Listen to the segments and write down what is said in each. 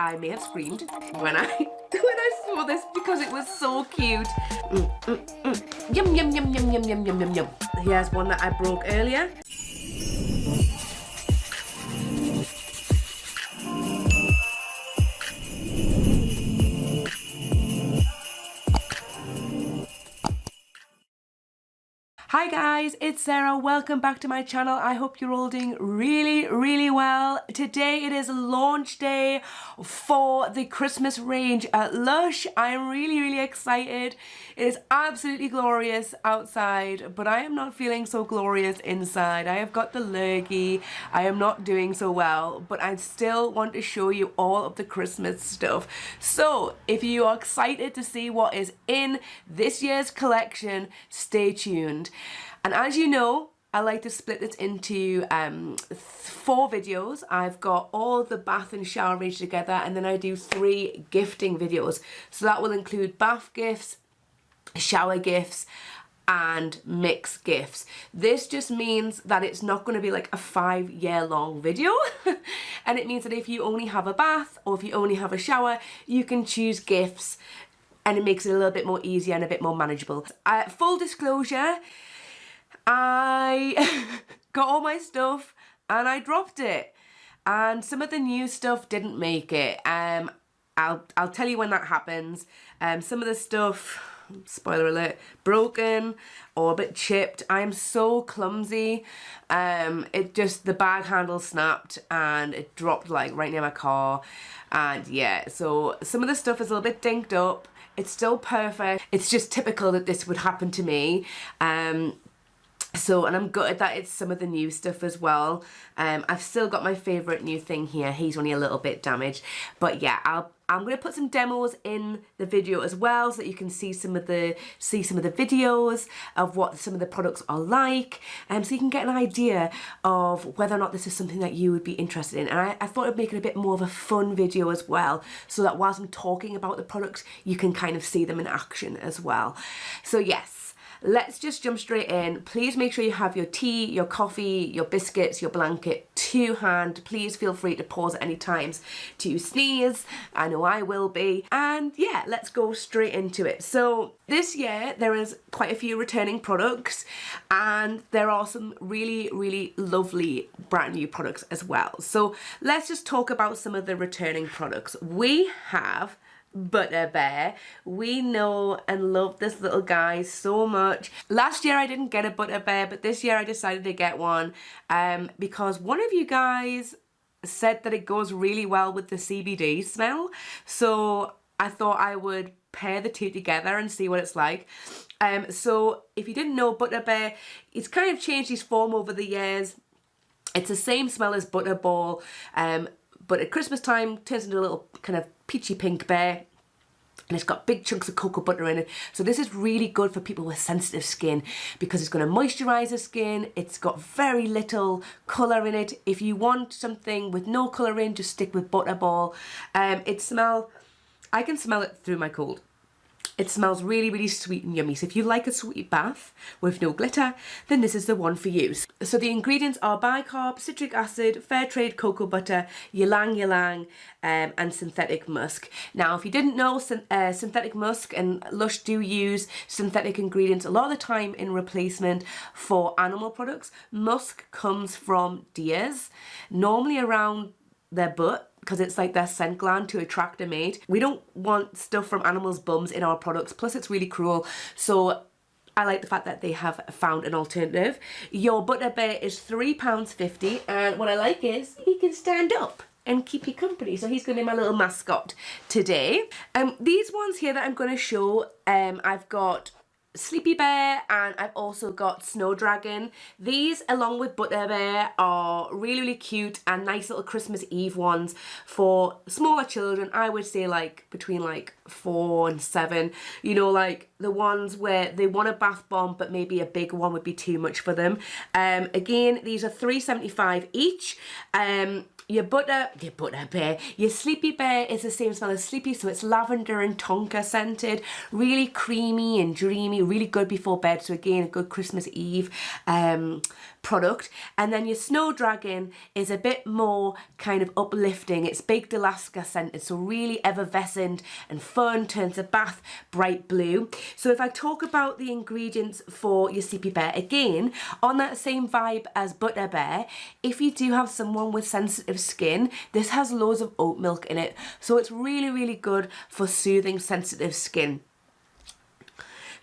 I may have screamed when I when I saw this because it was so cute. Yum yum yum yum yum yum yum yum yum. Here's one that I broke earlier. Hi guys, it's Sarah. Welcome back to my channel. I hope you're all doing really well. Today it is launch day for the Christmas range at Lush. I'm really excited. It is absolutely glorious outside, but I am not feeling so glorious inside. I have got the lurgy. I am not doing so well, but I still want to show you all of the Christmas stuff. So if you are excited to see what is in this year's collection, stay tuned. And as you know, I like to split this into 4 videos. I've got all the bath and shower range together, and then I do 3 gifting videos. So that will include bath gifts, shower gifts, and mix gifts. This just means that it's not going to be like a 5-year-long video. And it means that if you only have a bath or if you only have a shower, you can choose gifts, and it makes it a little bit more easier and a bit more manageable. Full disclosure, I got all my stuff and I dropped it, and some of the new stuff didn't make it. I'll tell you when that happens. Some of the stuff, spoiler alert, broken or a bit chipped. I'm so clumsy. The bag handle snapped and it dropped like right near my car, and yeah, so some of the stuff is a little bit dinked up. It's still perfect. It's just typical that this would happen to me. And I'm gutted that it's some of the new stuff as well. I've still got my favourite new thing here. He's only a little bit damaged. But yeah, I'm going to put some demos in the video as well, so that you can see some of the videos of what some of the products are like, so you can get an idea of whether or not this is something that you would be interested in. And I thought I'd make it a bit more of a fun video as well, so that whilst I'm talking about the products, you can kind of see them in action as well. So yes. Let's just jump straight in. Please make sure you have your tea, your coffee, your biscuits, your blanket to hand. Please feel free to pause at any times to sneeze. I know I will be. And yeah, let's go straight into it. So this year there is quite a few returning products, and there are some really lovely brand new products as well. So let's just talk about some of the returning products. We have Butter Bear. We know and love this little guy so much. Last year I didn't get a Butter Bear, but this year I decided to get one because one of you guys said that it goes really well with the CBD smell. So I thought I would pair the two together and see what it's like. So if you didn't know, Butter Bear, it's kind of changed his form over the years. It's the same smell as Butterball, but at Christmas time turns into a little kind of peachy pink bear, and it's got big chunks of cocoa butter in it. So this is really good for people with sensitive skin because it's going to moisturise the skin. It's got very little colour in it. If you want something with no colour in, just stick with Butterball. I can smell it through my cold. It smells really sweet and yummy. So if you like a sweet bath with no glitter, then this is the one for you. So the ingredients are bicarb, citric acid, fair trade cocoa butter, ylang, and synthetic musk. Now, if you didn't know, synthetic musk and Lush do use synthetic ingredients a lot of the time in replacement for animal products. Musk comes from deers, normally around their butt, because it's like their scent gland to attract a mate. We don't want stuff from animals' bums in our products, plus it's really cruel. So I like the fact that they have found an alternative. Your Butter Bear is £3.50, and what I like is he can stand up and keep you company. So he's going to be my little mascot today. These ones here that I'm going to show, I've got Sleepy Bear and I've also got Snow Dragon. These, along with Butter Bear, are really cute and nice little Christmas Eve ones for smaller children. I would say like between like 4 and 7. You know, like the ones where they want a bath bomb but maybe a big one would be too much for them. Again, these are £3.75 each. Your Butter Bear, your Sleepy Bear is the same smell as Sleepy, so it's lavender and tonka scented, really creamy and dreamy, really good before bed. So again, a good Christmas Eve product. And then your Snow Dragon is a bit more kind of uplifting. It's Baked Alaska scented, so really effervescent and fun, turns the bath bright blue. So if I talk about the ingredients for your Sleepy Bear, again, on that same vibe as Butter Bear, if you do have someone with sensitive skin, this has loads of oat milk in it. So it's really, really good for soothing sensitive skin.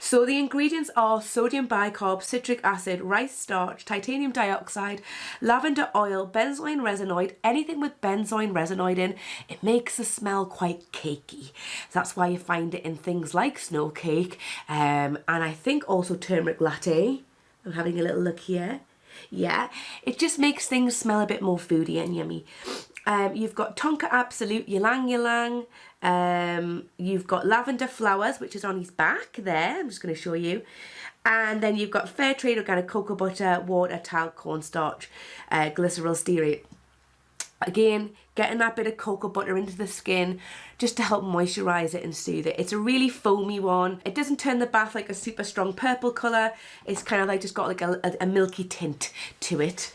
So the ingredients are sodium bicarb, citric acid, rice starch, titanium dioxide, lavender oil, benzoyl resinoid. Anything with benzoyl resinoid in, it makes the smell quite cakey. That's why you find it in things like snow cake, and I think also turmeric latte. I'm having a little look here. Yeah, it just makes things smell a bit more foodie and yummy. You've got Tonka Absolute, Ylang Ylang. You've got lavender flowers, which is on his back there. I'm just going to show you. And then you've got fair trade organic cocoa butter, water, talc, cornstarch, glycerol stearate. Again, getting that bit of cocoa butter into the skin just to help moisturize it and soothe it. It's a really foamy one. It doesn't turn the bath like a super strong purple color. It's kind of like just got like a milky tint to it.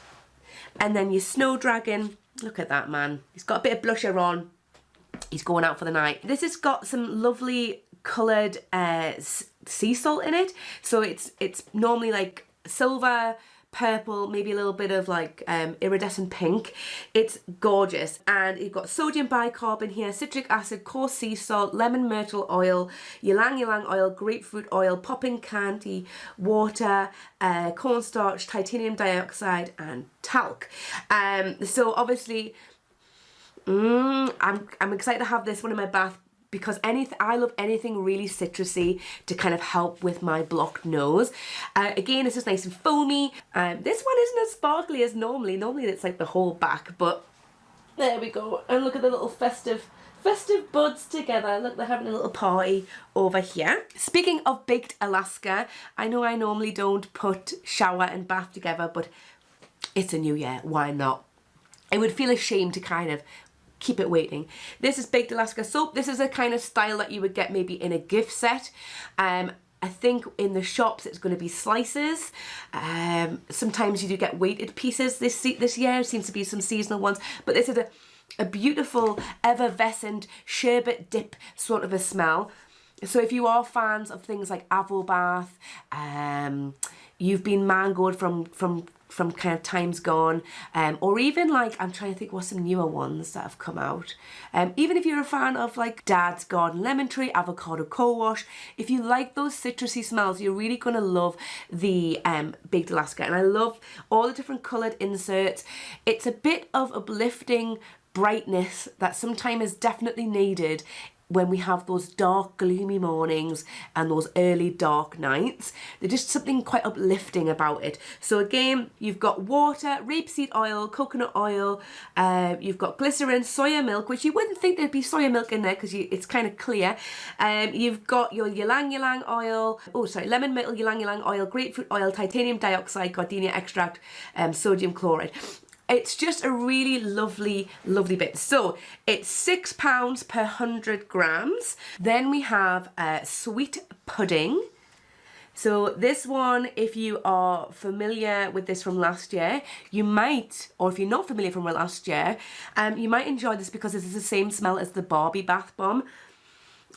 And then your Snow Dragon. Look at that man. He's got a bit of blusher on. He's going out for the night. This has got some lovely coloured sea salt in it. So it's normally like silver, purple, maybe a little bit of like iridescent pink. It's gorgeous. And you've got sodium bicarb in here, citric acid, coarse sea salt, lemon myrtle oil, ylang ylang oil, grapefruit oil, popping candy, water, cornstarch, titanium dioxide, and talc. So obviously, I'm excited to have this one in my bath, because I love anything really citrusy to kind of help with my blocked nose. Again, it's just nice and foamy. This one isn't as sparkly as normally. Normally it's like the whole back, but there we go. And look at the little festive buds together. Look, they're having a little party over here. Speaking of Baked Alaska, I know I normally don't put shower and bath together, but it's a new year, why not? I would feel ashamed to kind of keep it waiting. This is Baked Alaska soap. This is a kind of style that you would get maybe in a gift set. I think in the shops it's going to be slices. Sometimes you do get weighted pieces this year. It seems to be some seasonal ones, but this is a beautiful effervescent sherbet dip sort of a smell. So if you are fans of things like Avo Bath, You've Been Mangoed from kind of times gone, or even like, I'm trying to think what some newer ones that have come out. Even if you're a fan of like Dad's Garden Lemon Tree, Avocado Co-Wash, if you like those citrusy smells, you're really going to love the Baked Alaska. And I love all the different coloured inserts. It's a bit of uplifting brightness that sometimes is definitely needed when we have those dark, gloomy mornings and those early dark nights. There's just something quite uplifting about it. So again, you've got water, rapeseed oil, coconut oil, you've got glycerin, soya milk, which you wouldn't think there'd be soya milk in there because it's kind of clear. You've got your ylang ylang oil, lemon myrtle ylang ylang oil, grapefruit oil, titanium dioxide, gardenia extract, sodium chloride. It's just a really lovely, lovely bit. So it's £6 per 100 grams. Then we have sweet pudding. So this one, if you are familiar with this from last year, you might, or if you're not familiar from last year, you might enjoy this because this is the same smell as the Barbie bath bomb.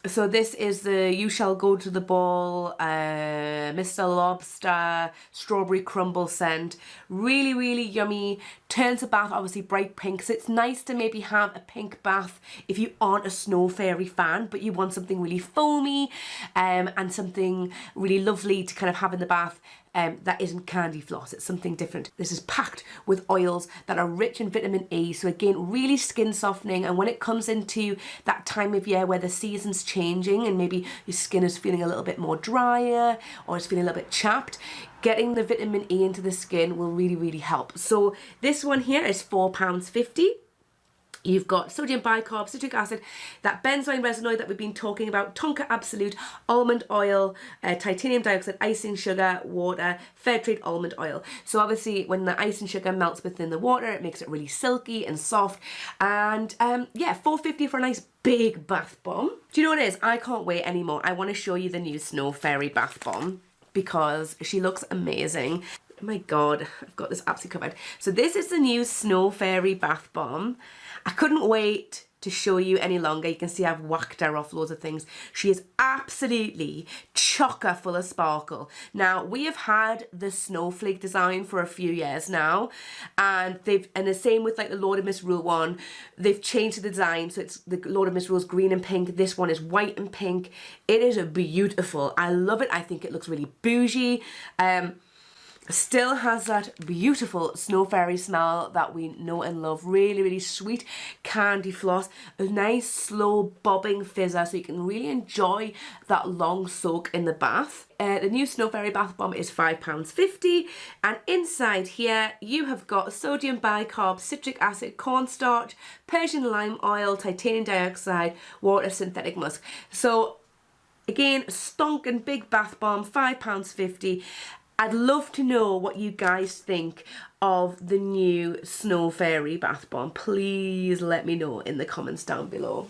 So this is the You Shall Go to the Ball, Mr. Lobster, strawberry crumble scent. Really, really yummy. Turns the bath obviously bright pink. So it's nice to maybe have a pink bath if you aren't a snow fairy fan, but you want something really foamy and something really lovely to kind of have in the bath. That isn't candy floss, it's something different. This is packed with oils that are rich in vitamin E, so again, really skin softening. And when it comes into that time of year where the season's changing and maybe your skin is feeling a little bit more drier or it's feeling a little bit chapped, getting the vitamin E into the skin will really, really help. So this one here is £4.50. You've got sodium bicarb, citric acid, that benzoyl resinoid that we've been talking about, Tonka Absolute, almond oil, titanium dioxide, icing sugar, water, fair trade almond oil. So obviously when the icing sugar melts within the water, it makes it really silky and soft. And yeah, £4.50 for a nice big bath bomb. Do you know what it is? I can't wait anymore. I want to show you the new Snow Fairy bath bomb because she looks amazing. Oh my God, I've got this absolutely covered. So this is the new Snow Fairy Bath Bomb. I couldn't wait to show you any longer. You can see I've whacked her off loads of things. She is absolutely chocker full of sparkle. Now, we have had the snowflake design for a few years now, and the same with like the Lord of Misrule one, they've changed the design, so it's the Lord of Misrule's green and pink, this one is white and pink. It is beautiful. I love it. I think it looks really bougie. Still has that beautiful Snow Fairy smell that we know and love. Really, really sweet candy floss. A nice slow bobbing fizzer so you can really enjoy that long soak in the bath. The new Snow Fairy Bath Bomb is £5.50, and inside here you have got sodium bicarb, citric acid, cornstarch, Persian lime oil, titanium dioxide, water, synthetic musk. So again, stonking big bath bomb, £5.50. I'd love to know what you guys think of the new Snow Fairy Bath Bomb. Please let me know in the comments down below.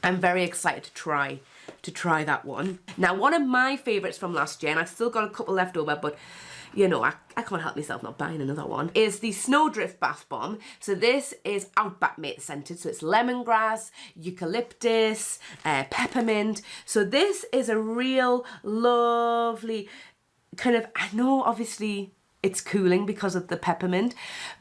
I'm very excited to try that one. Now, one of my favourites from last year, and I've still got a couple left over, but you know, I can't help myself not buying another one, is the Snowdrift Bath Bomb. So this is Outback Mate scented, so it's lemongrass, eucalyptus, peppermint. So this is a real lovely kind of, I know obviously it's cooling because of the peppermint,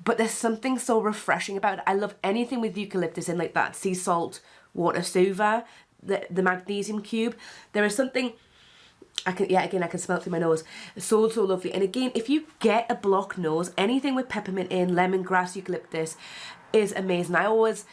but there's something so refreshing about it. I love anything with eucalyptus in, like that sea salt water soother, the magnesium cube. There is something, I can smell it through my nose. So lovely. And again, if you get a blocked nose, anything with peppermint in, lemongrass, eucalyptus is amazing. I always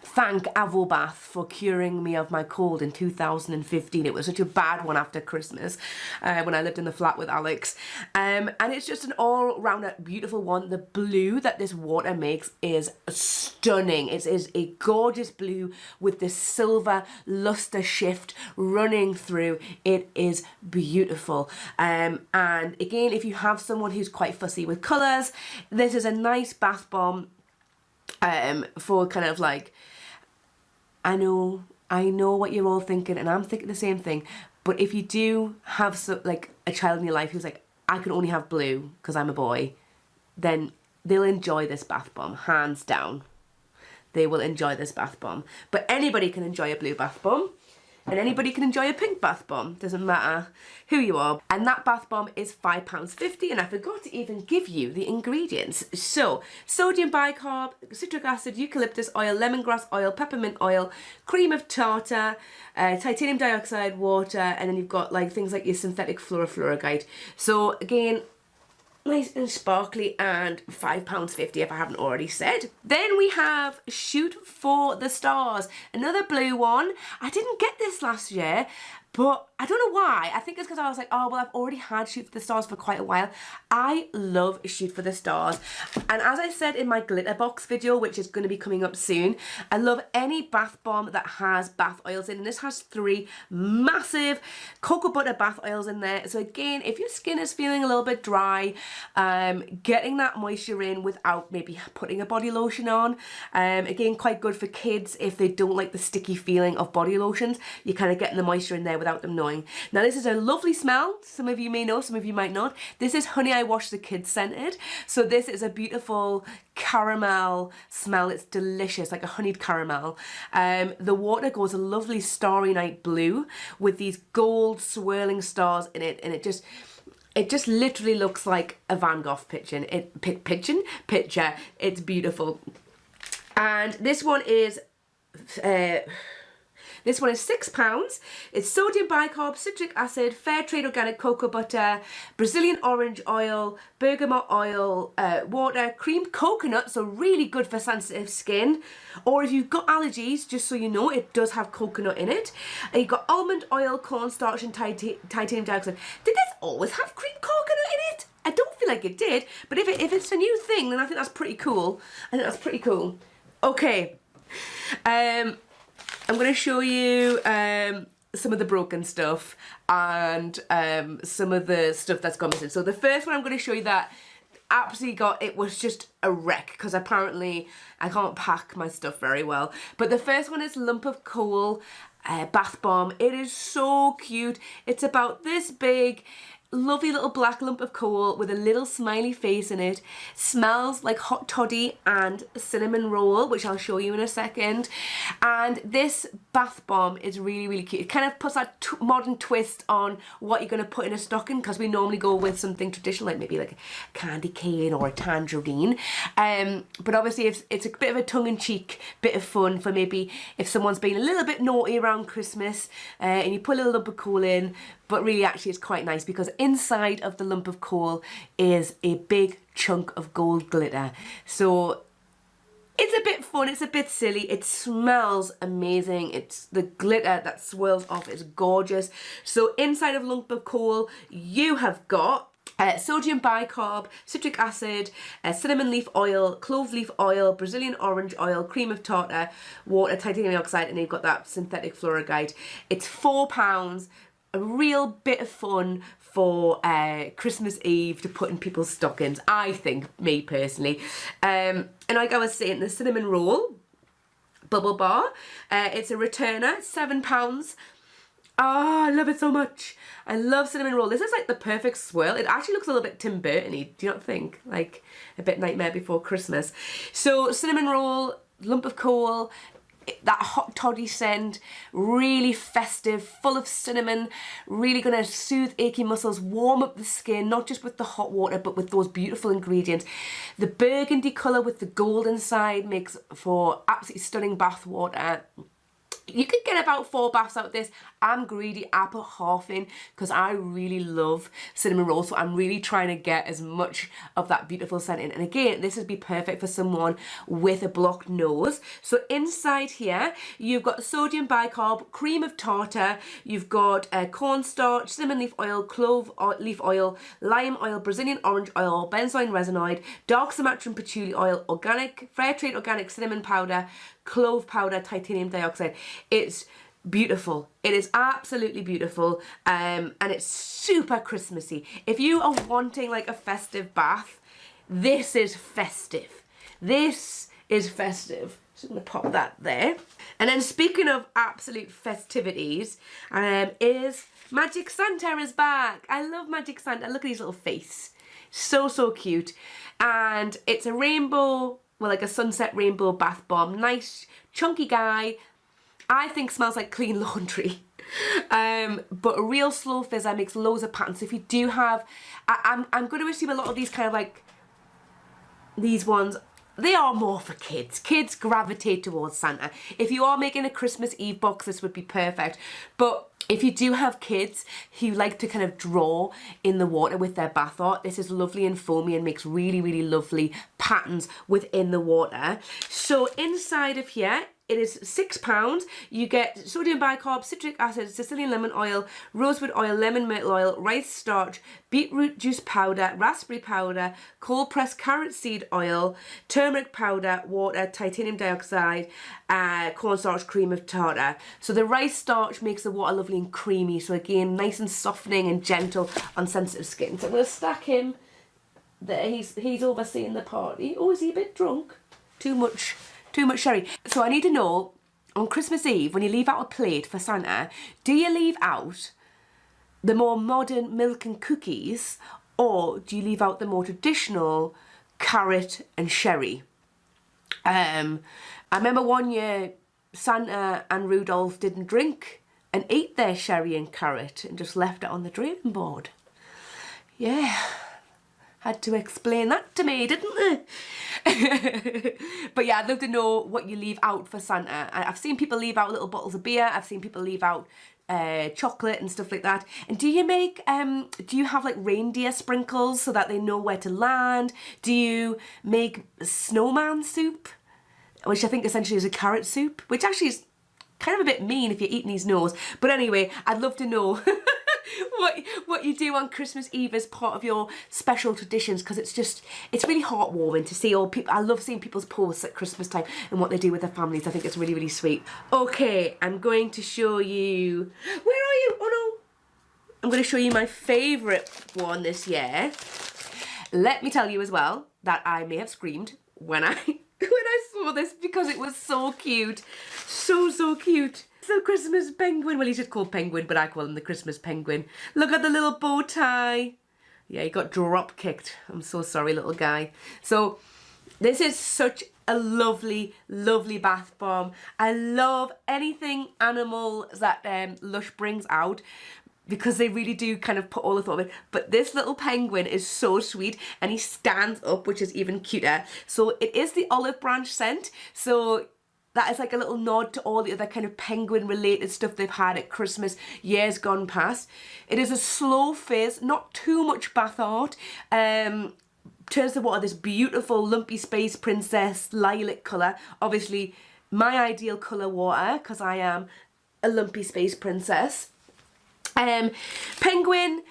thank Avobath for curing me of my cold in 2015. It was such a bad one after Christmas when I lived in the flat with Alex. And it's just an all-round beautiful one. The blue that this water makes is stunning. It is a gorgeous blue with this silver luster shift running through. It is beautiful. And again, if you have someone who's quite fussy with colours, this is a nice bath bomb for kind of like, I know what you're all thinking, and I'm thinking the same thing, but if you do have like a child in your life who's like, I can only have blue because I'm a boy, then they'll enjoy this bath bomb, hands down. They will enjoy this bath bomb. But anybody can enjoy a blue bath bomb, and anybody can enjoy a pink bath bomb. Doesn't matter who you are. And that bath bomb is £5.50, and I forgot to even give you the ingredients. So, sodium bicarb, citric acid, eucalyptus oil, lemongrass oil, peppermint oil, cream of tartar, titanium dioxide, water, and then you've got like things like your synthetic fluoride. So again, nice and sparkly, and £5.50 if I haven't already said. Then we have Shoot for the Stars, another blue one. I didn't get this last year, but I don't know why. I think it's because I was like, oh, well, I've already had Shoot for the Stars for quite a while. I love Shoot for the Stars. And as I said in my glitter box video, which is going to be coming up soon, I love any bath bomb that has bath oils in. And this has 3 massive cocoa butter bath oils in there. So again, if your skin is feeling a little bit dry, getting that moisture in without maybe putting a body lotion on. Again, quite good for kids if they don't like the sticky feeling of body lotions. You're kind of getting the moisture in there without them knowing. Now this is a lovely smell. Some of you may know, some of you might not. This is Honey I Wash the Kids scented. So this is a beautiful caramel smell. It's delicious, like a honeyed caramel. The water goes a lovely starry night blue with these gold swirling stars in it, and it just literally looks like a Van Gogh picture. It's beautiful. And this one is £6. It's sodium bicarb, citric acid, fair trade organic cocoa butter, Brazilian orange oil, bergamot oil, water, creamed coconut, so really good for sensitive skin. Or if you've got allergies, just so you know, it does have coconut in it. And you've got almond oil, cornstarch, and titanium dioxide. Did this always have creamed coconut in it? I don't feel like it did, but if it's a new thing, then I think that's pretty cool. Okay. I'm going to show you some of the broken stuff and some of the stuff that's gone missing. So the first one I'm going to show you that absolutely it was just a wreck because apparently I can't pack my stuff very well. But the first one is Lump of Coal bath bomb. It is so cute. It's about this big. lovely little black lump of coal with a little smiley face in it. Smells like hot toddy and cinnamon roll, which I'll show you in a second. And this bath bomb is really, really cute. It kind of puts that modern twist on what you're going to put in a stocking, because we normally go with something traditional, like maybe like a candy cane or a tangerine. But obviously it's a bit of a tongue-in-cheek bit of fun for maybe if someone's been a little bit naughty around Christmas, and you put a little lump of coal in. But really, actually, it's quite nice because inside of the lump of coal is a big chunk of gold glitter. So it's a bit fun, it's a bit silly, it smells amazing. It's the glitter that swirls off is gorgeous. So inside of lump of coal, you have got sodium bicarb, citric acid, cinnamon leaf oil, clove leaf oil, Brazilian orange oil, cream of tartar, water, titanium dioxide, and you've got that synthetic fluoride. It's £4. A real bit of fun for Christmas Eve to put in people's stockings, I think, me personally. And like I was saying, the cinnamon roll bubble bar, it's a returner, £7. Oh, I love it so much. I love cinnamon roll. This is like the perfect swirl. It actually looks a little bit Tim Burton-y, do you not think? Like a bit Nightmare Before Christmas. So cinnamon roll, lump of coal, that hot toddy scent, really festive, full of cinnamon, really gonna soothe achy muscles, warm up the skin, not just with the hot water, but with those beautiful ingredients. The burgundy colour with the gold inside makes for absolutely stunning bath water. You could get about 4 baths out of this. I'm greedy, I put half in because I really love cinnamon roll, so I'm really trying to get as much of that beautiful scent in. And again, this would be perfect for someone with a blocked nose. So inside here, you've got sodium bicarb, cream of tartar, you've got cornstarch, cinnamon leaf oil, clove leaf oil, lime oil, Brazilian orange oil, benzoin resinoid, dark Sumatran patchouli oil, organic, fair trade organic cinnamon powder, clove powder, titanium dioxide. It's beautiful. It is absolutely beautiful, and it's super Christmassy. If you are wanting like a festive bath, this is festive. This is festive. So I'm gonna pop that there. And then speaking of absolute festivities, is Magic Santa is back. I love Magic Santa. Look at his little face. So cute. And it's a rainbow, well, like a sunset rainbow bath bomb. Nice, chunky guy. I think smells like clean laundry. But a real slow fizzer, makes loads of patterns. So if you do have, I'm going to assume a lot of these kind of like, these ones, they are more for kids. Kids gravitate towards Santa. If you are making a Christmas Eve box, this would be perfect. But if you do have kids who like to kind of draw in the water with their bath art, this is lovely and foamy and makes really lovely patterns within the water. So inside of here, it is £6. You get sodium bicarb, citric acid, Sicilian lemon oil, rosewood oil, lemon myrtle oil, rice starch, beetroot juice powder, raspberry powder, cold pressed carrot seed oil, turmeric powder, water, titanium dioxide, cornstarch, cream of tartar. So the rice starch makes the water lovely and creamy. So again, nice and softening and gentle on sensitive skin. So I'm going to stack him there. He's overseeing the party. Oh, is he a bit drunk? Too much sherry. So I need to know, on Christmas Eve, when you leave out a plate for Santa, do you leave out the more modern milk and cookies, or do you leave out the more traditional carrot and sherry? I remember one year Santa and Rudolph didn't drink and ate their sherry and carrot and just left it on the draping board. Yeah. Had to explain that to me, didn't they? But yeah, I'd love to know what you leave out for Santa. I've seen people leave out little bottles of beer. I've seen people leave out chocolate and stuff like that. And do you make, do you have like reindeer sprinkles so that they know where to land? Do you make snowman soup, which I think essentially is a carrot soup, which actually is kind of a bit mean if you're eating his nose. But anyway, I'd love to know what you do on Christmas Eve as part of your special traditions, because it's really heartwarming to see all people. I love seeing people's posts at Christmas time and what they do with their families. I think it's really sweet. Okay, I'm going to show you, where are you? Oh no, I'm going to show you my favourite one this year. Let me tell you as well that I may have screamed when I saw this, because it was so cute. So cute. The Christmas penguin. Well, he's just called Penguin, but I call him the Christmas penguin. Look at the little bow tie. Yeah, he got drop kicked. I'm so sorry, little guy. So this is such a lovely, lovely bath bomb. I love anything animal that Lush brings out, because they really do kind of put all the thought of it. But this little penguin is so sweet, and he stands up, which is even cuter. So it is the olive branch scent. So that is like a little nod to all the other kind of penguin related stuff they've had at Christmas years gone past. It is a slow fizz, not too much bath art. Turns the water this beautiful lumpy space princess lilac colour. Obviously my ideal colour water, because I am a lumpy space princess. Penguin,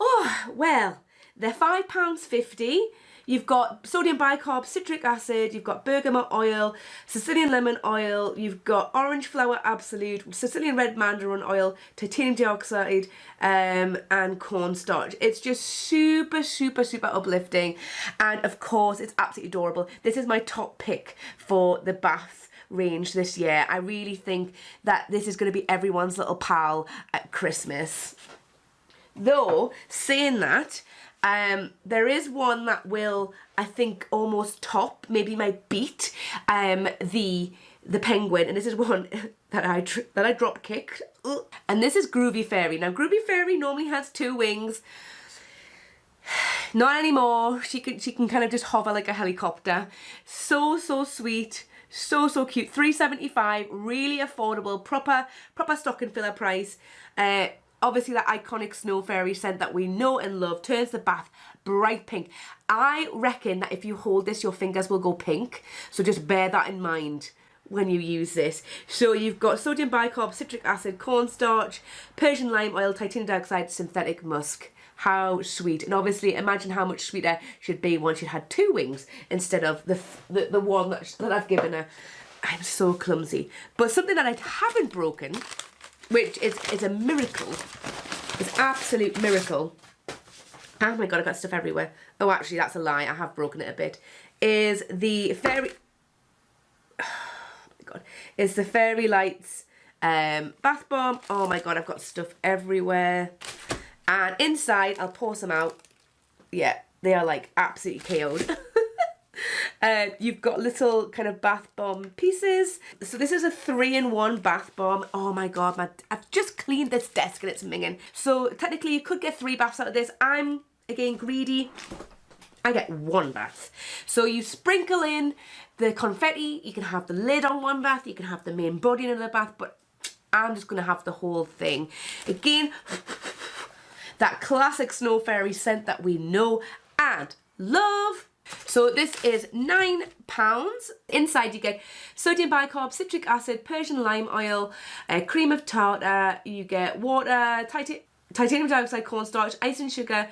oh well, they're £5.50. You've got sodium bicarb, citric acid, you've got bergamot oil, Sicilian lemon oil, you've got orange flower absolute, Sicilian red mandarin oil, titanium dioxide, and cornstarch. It's just super, super, super uplifting. And of course, it's absolutely adorable. This is my top pick for the bath range this year. I really think that this is going to be everyone's little pal at Christmas. Though, saying that, there is one that will, I think, almost top, maybe might beat the penguin, and this is one that I drop kicked. And this is Groovy Fairy. Now, Groovy Fairy normally has 2 wings. Not anymore. She can kind of just hover like a helicopter. So sweet. So cute. $3.75, really affordable, proper stocking filler price. Obviously that iconic snow fairy scent that we know and love turns the bath bright pink. I reckon that if you hold this, your fingers will go pink. So just bear that in mind when you use this. So you've got sodium bicarb, citric acid, cornstarch, Persian lime oil, titanium dioxide, synthetic musk. How sweet. And obviously imagine how much sweeter she'd be once she'd had 2 wings instead of the one that I've given her. I'm so clumsy. But something that I haven't broken, which is a miracle, it's absolute miracle. Oh my god, I've got stuff everywhere. Oh, actually, that's a lie. I have broken it a bit. Is the fairy... Oh my god. Is the Fairy Lights bath bomb. Oh my god, I've got stuff everywhere. And inside, I'll pour some out. Yeah, they are like absolutely KO'd. You've got little kind of bath bomb pieces. So this is a 3-in-1 bath bomb. Oh my god, I've just cleaned this desk and it's minging. So technically you could get 3 baths out of this. I'm, again, greedy. I get 1 bath. So you sprinkle in the confetti. You can have the lid on 1 bath. You can have the main body in another bath. But I'm just going to have the whole thing. Again, that classic snow fairy scent that we know and love. So this is £9. Inside you get sodium bicarb, citric acid, Persian lime oil, cream of tartar, you get water, titanium dioxide, cornstarch, icing sugar,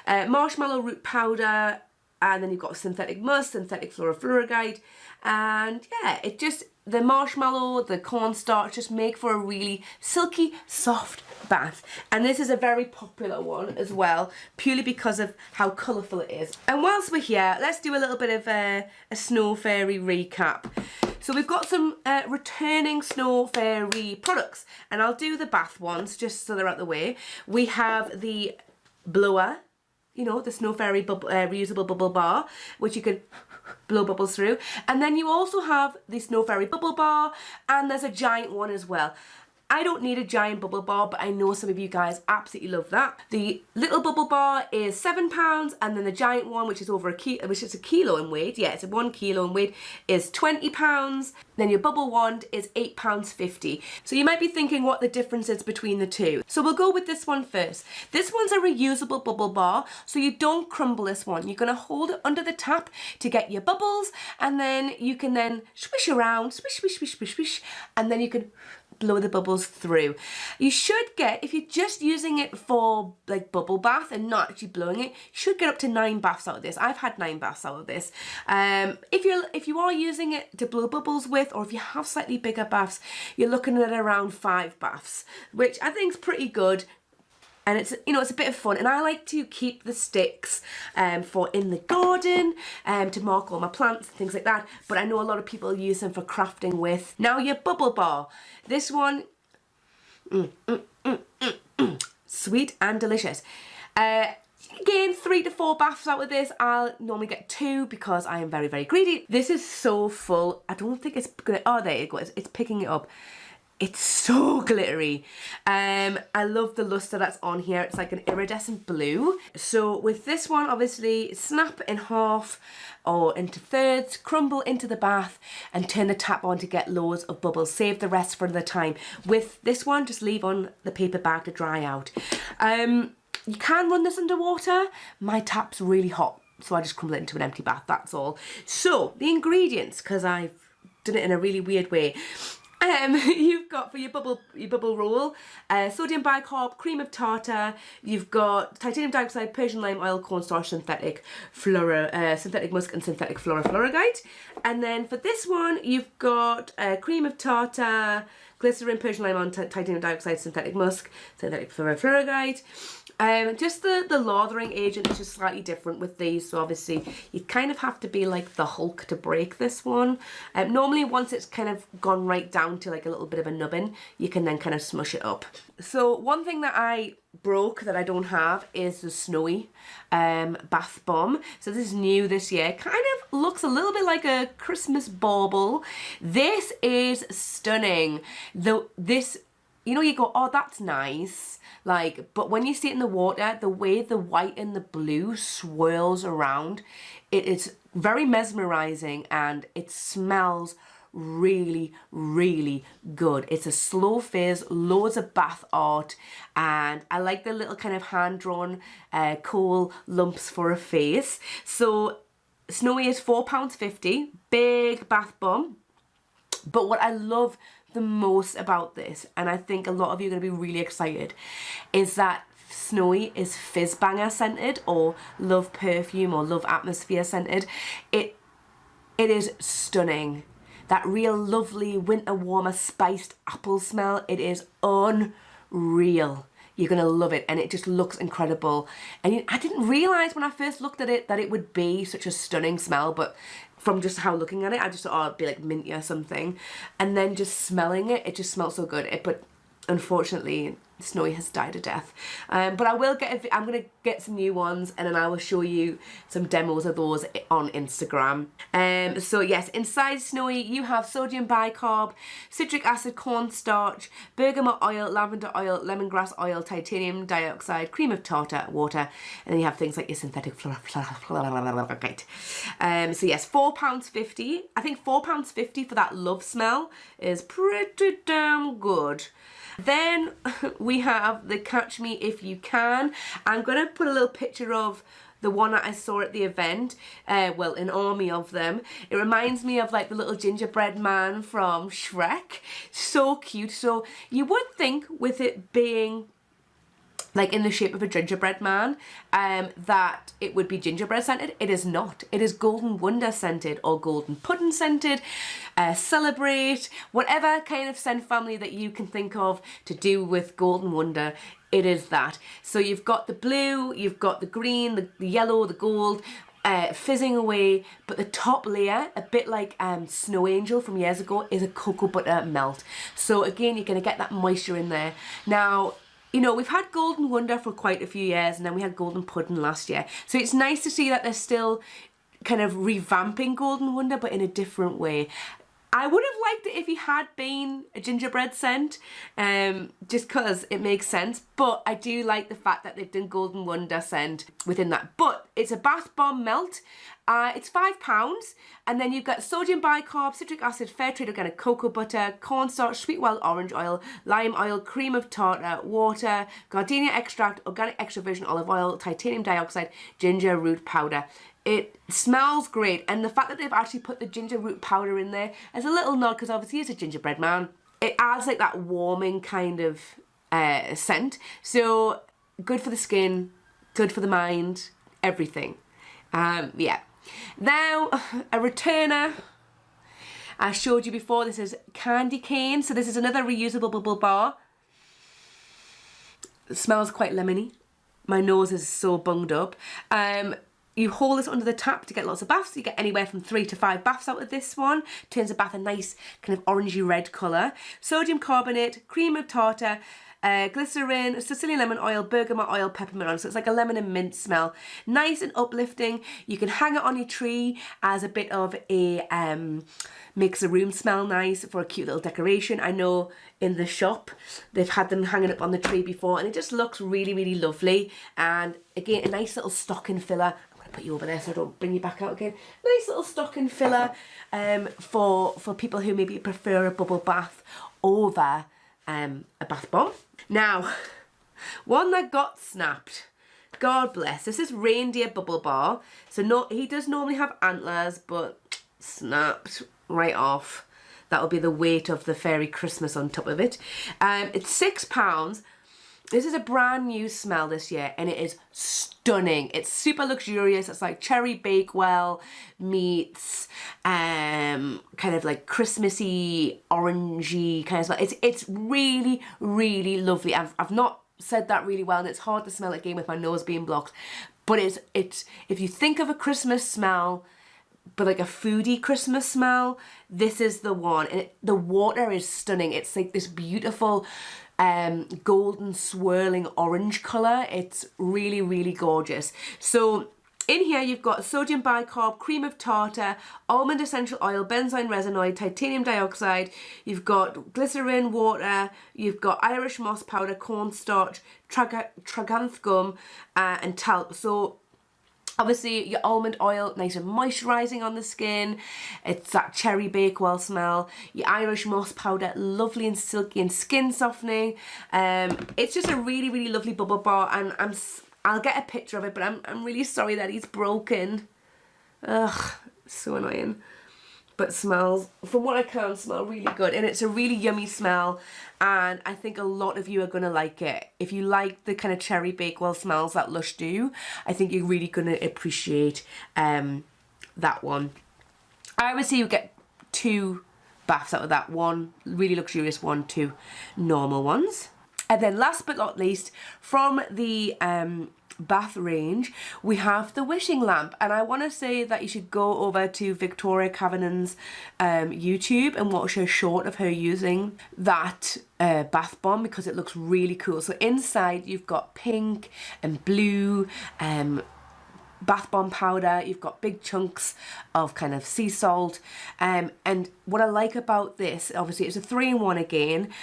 marshmallow root powder, and then you've got synthetic musk, synthetic fluoride, and yeah, it just, the marshmallow, the cornstarch just make for a really silky, soft bath. And this is a very popular one as well, purely because of how colourful it is. And whilst we're here, let's do a little bit of a snow fairy recap. So we've got some returning snow fairy products, and I'll do the bath ones just so they're out the way. We have the blower, you know, the snow fairy reusable bubble bar, which you can blow bubbles through. And then you also have the snow fairy bubble bar, and there's a giant one as well. I don't need a giant bubble bar, but I know some of you guys absolutely love that. The little bubble bar is £7, and then the giant one, which is over a kilo, which is a kilo in weight, yeah, it's 1 kilo in weight, is £20. Then your bubble wand is £8.50. So you might be thinking what the difference is between the two. So we'll go with this one first. This one's a reusable bubble bar, so you don't crumble this one. You're gonna hold it under the tap to get your bubbles, and then you can then swish around, swish, swish, swish, swish, swish, and then you can blow the bubbles through. You should get, if you're just using it for like bubble bath and not actually blowing it, you should get up to 9 baths out of this. I've had 9 baths out of this. If you are using it to blow bubbles with, or if you have slightly bigger baths, you're looking at around 5 baths, which I think is pretty good. And it's, you know, it's a bit of fun, and I like to keep the sticks for in the garden to mark all my plants and things like that, but I know a lot of people use them for crafting with. Now your bubble bar, this one Sweet and delicious. Again, 3 to 4 baths out of this. I'll normally get 2 because I am very, very greedy. This is so full. I don't think it's gonna, oh, there you go. It's picking it up. It's so glittery. I love the luster that's on here. It's like an iridescent blue. So with this one, obviously, snap in half or into thirds, crumble into the bath and turn the tap on to get loads of bubbles. Save the rest for the time. With this one, just leave on the paper bag to dry out. You can run this underwater. My tap's really hot, so I just crumble it into an empty bath, that's all. So, the ingredients, because I've done it in a really weird way. You've got for your bubble roll, sodium bicarb, cream of tartar. You've got titanium dioxide, Persian lime oil, cornstarch, synthetic musk, and synthetic fluoride. And then for this one, you've got cream of tartar, glycerin, Persian lime oil, titanium dioxide, synthetic musk, synthetic fluoride. Just the lathering agent is just slightly different with these, so obviously you kind of have to be like the Hulk to break this one. Normally once it's kind of gone right down to like a little bit of a nubbin, you can then kind of smush it up. So one thing that I broke that I don't have is the snowy bath bomb. So this is new this year. Kind of looks a little bit like a Christmas bauble. This is stunning. This, you know, you go, oh, that's nice. Like, but when you see it in the water, the way the white and the blue swirls around, it is very mesmerizing and it smells really, really good. It's a slow fizz, loads of bath art, and I like the little kind of hand-drawn coal lumps for a face. So Snowy is £4.50, big bath bomb. But what I love the most about this, and I think a lot of you are going to be really excited, is that Snowy is fizz banger scented or love perfume or love atmosphere scented. It is stunning. That real lovely winter warmer spiced apple smell, it is unreal. You're going to love it, and it just looks incredible. And I didn't realise when I first looked at it that it would be such a stunning smell, but from just how looking at it, I just thought, oh, it'd be like minty or something. And then just smelling it, it just smells so good. But unfortunately, Snowy has died a death. But I will I'm going to get some new ones, and then I will show you some demos of those on Instagram. So yes, inside Snowy, you have sodium bicarb, citric acid, cornstarch, bergamot oil, lavender oil, lemongrass oil, titanium dioxide, cream of tartar, water, and then you have things like your synthetic fluoride. So yes, £4.50. I think £4.50 for that love smell is pretty damn good. Then we have the Catch Me If You Can. I'm going to put a little picture of the one that I saw at the event. Well, an army of them. It reminds me of like the little gingerbread man from Shrek. So cute. So you would think with it being like in the shape of a gingerbread man, that it would be gingerbread scented. It is not. It is Golden Wonder scented or Golden Pudding scented. Celebrate, whatever kind of scent family that you can think of to do with Golden Wonder, it is that. So you've got the blue, you've got the green, the yellow, the gold, fizzing away, but the top layer, a bit like Snow Angel from years ago, is a cocoa butter melt. So again, you're going to get that moisture in there. Now, you know, we've had Golden Wonder for quite a few years, and then we had Golden Pudding last year. So it's nice to see that they're still kind of revamping Golden Wonder, but in a different way. I would have liked it if he had been a gingerbread scent, just because it makes sense. But I do like the fact that they've done Golden Wonder scent within that. But it's a bath bomb melt. It's £5, and then you've got sodium bicarb, citric acid, fair trade organic cocoa butter, cornstarch, sweet wild orange oil, lime oil, cream of tartar, water, gardenia extract, organic extra virgin olive oil, titanium dioxide, ginger root powder. It smells great, and the fact that they've actually put the ginger root powder in there as a little nod, because obviously it's a gingerbread man, it adds like that warming kind of scent. So good for the skin, good for the mind, everything. Yeah. Now, a returner. I showed you before, this is candy cane. So this is another reusable bubble bar. It smells quite lemony. My nose is so bunged up. you hold this under the tap to get lots of baths. You get anywhere from 3 to 5 baths out of this one. Turns a bath a nice kind of orangey red colour. Sodium carbonate, cream of tartar, glycerin, Sicilian lemon oil, bergamot oil, peppermint oil. So it's like a lemon and mint smell. Nice and uplifting. You can hang it on your tree as a bit of a, makes the room smell nice for a cute little decoration. I know in the shop they've had them hanging up on the tree before and it just looks really, really lovely. And again, a nice little stocking filler. Put you over there so I don't bring you back out again. Nice little stocking filler for people who maybe prefer a bubble bath over a bath bomb. Now, one that got snapped, God bless, this is reindeer bubble bar. So no, he does normally have antlers, but snapped right off. That'll be the weight of the fairy Christmas on top of it. It's £6. This is a brand new smell this year and it is stunning. It's super luxurious. It's like cherry bakewell meets kind of like Christmassy, orangey kind of smell. It's really, really lovely. I've not said that really well and it's hard to smell it again with my nose being blocked. But it's if you think of a Christmas smell, but like a foodie Christmas smell, this is the one. And the water is stunning. It's like this beautiful golden swirling orange colour. It's really, really gorgeous. So in here you've got sodium bicarb, cream of tartar, almond essential oil, benzoyl resinoid, titanium dioxide, you've got glycerin, water, you've got Irish moss powder, cornstarch, tragacanth gum and talc. So obviously your almond oil, nice and moisturising on the skin. It's that cherry bakewell smell. Your Irish moss powder, lovely and silky and skin softening. It's just a really, really lovely bubble bar and I'll get a picture of it, but I'm really sorry that he's broken. Ugh, so annoying. But smells, from what I can smell, really good. And it's a really yummy smell. And I think a lot of you are going to like it. If you like the kind of cherry bakewell smells that Lush do, I think you're really going to appreciate that one. I would say you get 2 baths out of that. 1 really luxurious one, 2 normal ones. And then last but not least, from the bath range, we have the wishing lamp, and I want to say that you should go over to Victoria Cavanagh's YouTube and watch her short of her using that bath bomb because it looks really cool. So inside you've got pink and blue bath bomb powder, you've got big chunks of kind of sea salt, and what I like about this, obviously it's a 3-in-1 again,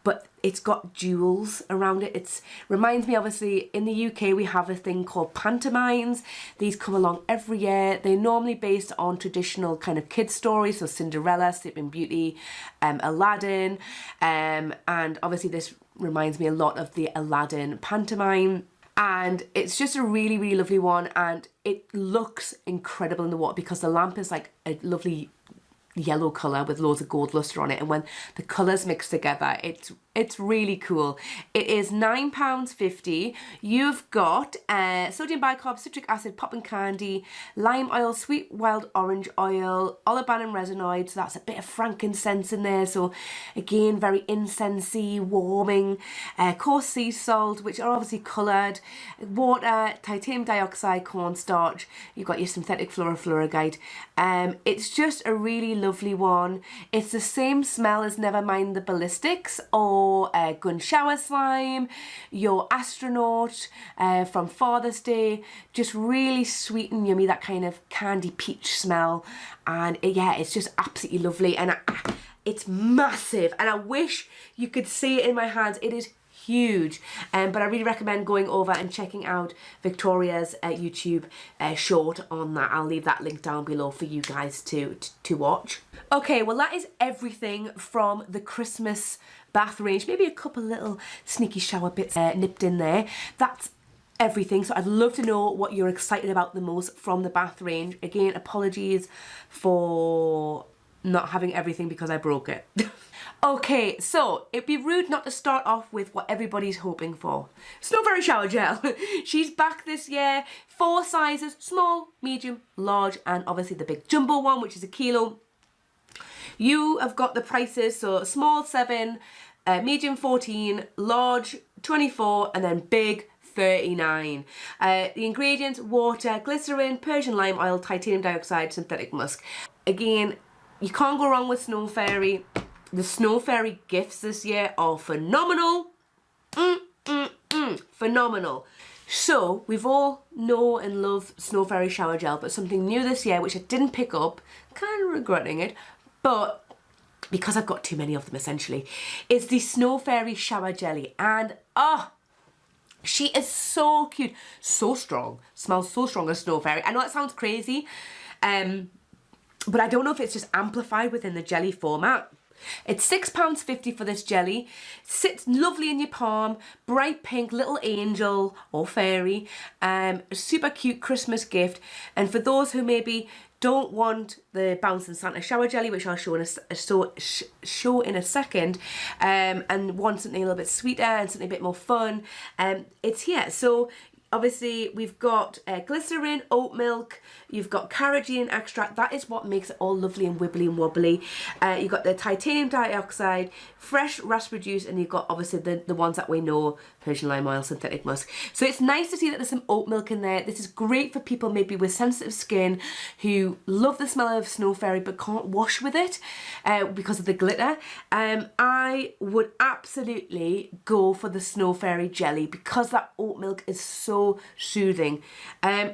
but it's got jewels around it. It reminds me, obviously in the UK we have a thing called pantomimes. These come along every year. They're normally based on traditional kind of kids stories, so Cinderella, Sleeping Beauty, Aladdin, and obviously this reminds me a lot of the Aladdin pantomime. And it's just a really, really lovely one, and it looks incredible in the water because the lamp is like a lovely yellow colour with loads of gold lustre on it, and when the colours mix together, it's really cool. It is £9.50. You've got sodium bicarb, citric acid, popping candy, lime oil, sweet wild orange oil, oliban and resinoid, so that's a bit of frankincense in there, so again very incensey, warming, coarse sea salt, which are obviously coloured, water, titanium dioxide, cornstarch, you've got your synthetic fluorofluoride. It's just a really lovely one. It's the same smell as Nevermind the Ballistics or Gun Shower Slime, your Astronaut from Father's Day. Just really sweet and yummy, that kind of candy peach smell. And yeah, it's just absolutely lovely. And it's massive. And I wish you could see it in my hands. It is huge, but I really recommend going over and checking out Victoria's YouTube short on that. I'll leave that link down below for you guys to watch. Okay, well that is everything from the Christmas bath range. Maybe a couple little sneaky shower bits nipped in there. That's everything. So I'd love to know what you're excited about the most from the bath range. Again, apologies for not having everything because I broke it. Okay, so it'd be rude not to start off with what everybody's hoping for. Snowfairy shower gel. She's back this year. 4 sizes, small, medium, large, and obviously the big jumbo one, which is 1 kilo. You have got the prices, so small 7, medium 14, large 24, and then big $2.39. The ingredients: water, glycerin, Persian lime oil, titanium dioxide, synthetic musk. Again, you can't go wrong with Snow Fairy. The Snow Fairy gifts this year are phenomenal. Phenomenal. So, we've all know and love Snow Fairy shower gel, but something new this year, which I didn't pick up, kind of regretting it, but because I've got too many of them essentially, is the Snow Fairy shower jelly. And, she is so cute, so strong, smells so strong as Snow Fairy. I know that sounds crazy, but I don't know if it's just amplified within the jelly format. It's £6.50 for this jelly. Sits lovely in your palm, bright pink little angel or fairy, super cute Christmas gift. And for those who maybe don't want the Bouncing Santa shower jelly, which I'll show in a second, and want something a little bit sweeter and something a bit more fun, it's here. So obviously we've got glycerin, oat milk, you've got carrageenan extract. That is what makes it all lovely and wibbly and wobbly. You've got the titanium dioxide, fresh raspberry juice, and you've got obviously the ones that we know, Persian lime oil, synthetic musk. So it's nice to see that there's some oat milk in there. This is great for people maybe with sensitive skin who love the smell of Snow Fairy but can't wash with it because of the glitter. I would absolutely go for the Snow Fairy jelly because that oat milk is so soothing.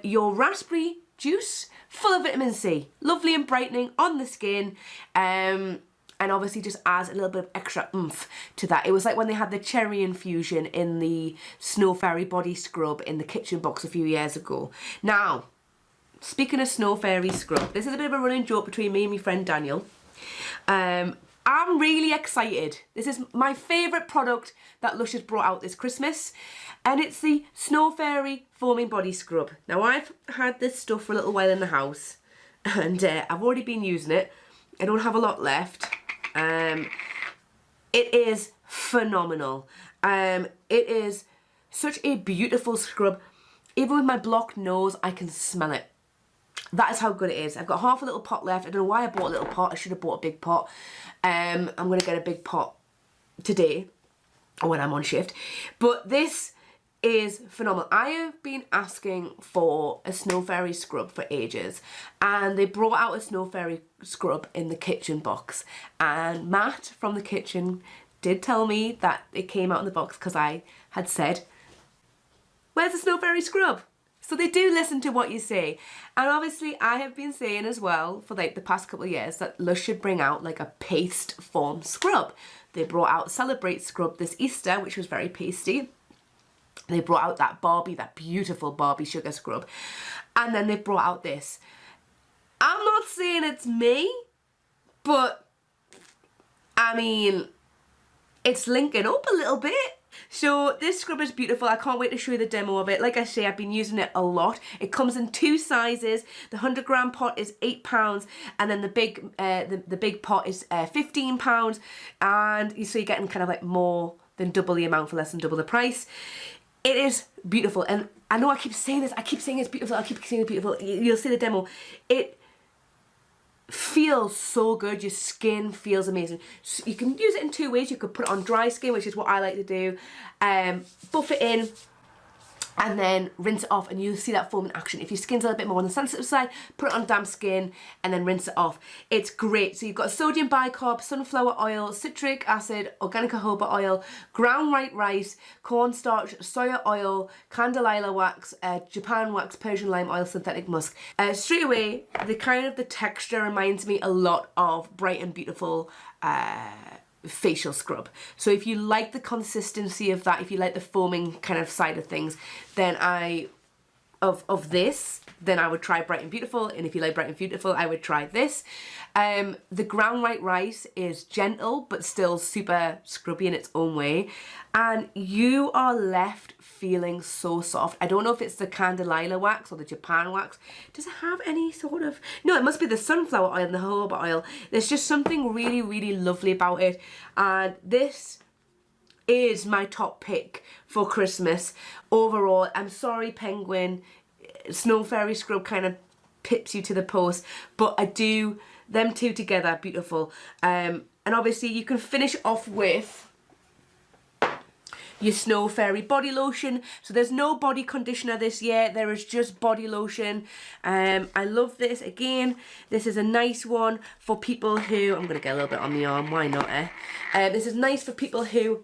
Your raspberry juice, full of vitamin C, lovely and brightening on the skin, and obviously just adds a little bit of extra oomph to that. It was like when they had the cherry infusion in the Snow Fairy body scrub in the kitchen box a few years ago. Now, speaking of Snow Fairy scrub, this is a bit of a running joke between me and my friend Daniel. I'm really excited. This is my favourite product that Lush has brought out this Christmas, and it's the Snow Fairy Foaming Body Scrub. Now, I've had this stuff for a little while in the house, and I've already been using it. I don't have a lot left. It is phenomenal. It is such a beautiful scrub. Even with my blocked nose, I can smell it. That is how good it is. I've got half a little pot left. I don't know why I bought a little pot. I should have bought a big pot. I'm going to get a big pot today when I'm on shift. But this is phenomenal. I have been asking for a Snow Fairy scrub for ages, and they brought out a Snow Fairy scrub in the kitchen box, and Matt from the kitchen did tell me that it came out in the box because I had said, where's the Snow Fairy scrub? So they do listen to what you say. And obviously I have been saying as well for like the past couple of years that Lush should bring out like a paste form scrub. They brought out Celebrate scrub this Easter, which was very pasty. They brought out that Barbie, that beautiful Barbie sugar scrub. And then they brought out this. I'm not saying it's me, but I mean, it's linking up a little bit. So this scrub is beautiful. I can't wait to show you the demo of it. Like I say, I've been using it a lot. It comes in 2 sizes. The 100-gram pot is £8, and then the big pot is £15. And so you're getting kind of like more than double the amount for less than double the price. It is beautiful, and I know I keep saying this. I keep saying it's beautiful. I keep saying it's beautiful. You'll see the demo. It feels so good. Your skin feels amazing. So you can use it in 2 ways. You could put it on dry skin, which is what I like to do. Buff it in and then rinse it off, and you'll see that foam in action. If your skin's a little bit more on the sensitive side, put it on damp skin and then rinse it off. It's great. So you've got sodium bicarb, sunflower oil, citric acid, organic jojoba oil, ground white rice, cornstarch, soya oil, candelilla wax, Japan wax, Persian lime oil, synthetic musk. Straight away, the texture reminds me a lot of Bright and Beautiful facial scrub. So if you like the consistency of that, if you like the foaming kind of side of things, then of this, then I would try Bright and Beautiful. And if you like Bright and Beautiful, I would try this. The ground white rice is gentle but still super scrubby in its own way, and you are left feeling so soft. I don't know if it's the candelilla wax or the Japan wax. Does it have any sort of... No, it must be the sunflower oil and the jojoba oil. There's just something really, really lovely about it, and this is my top pick for Christmas overall. I'm sorry, Penguin, Snow Fairy scrub kind of pips you to the post, but I do, them two together, beautiful. And obviously you can finish off with your Snow Fairy body lotion. So there's no body conditioner this year, there is just body lotion. I love this. Again, this is a nice one for people who, I'm going to get a little bit on the arm, why not, this is nice for people who,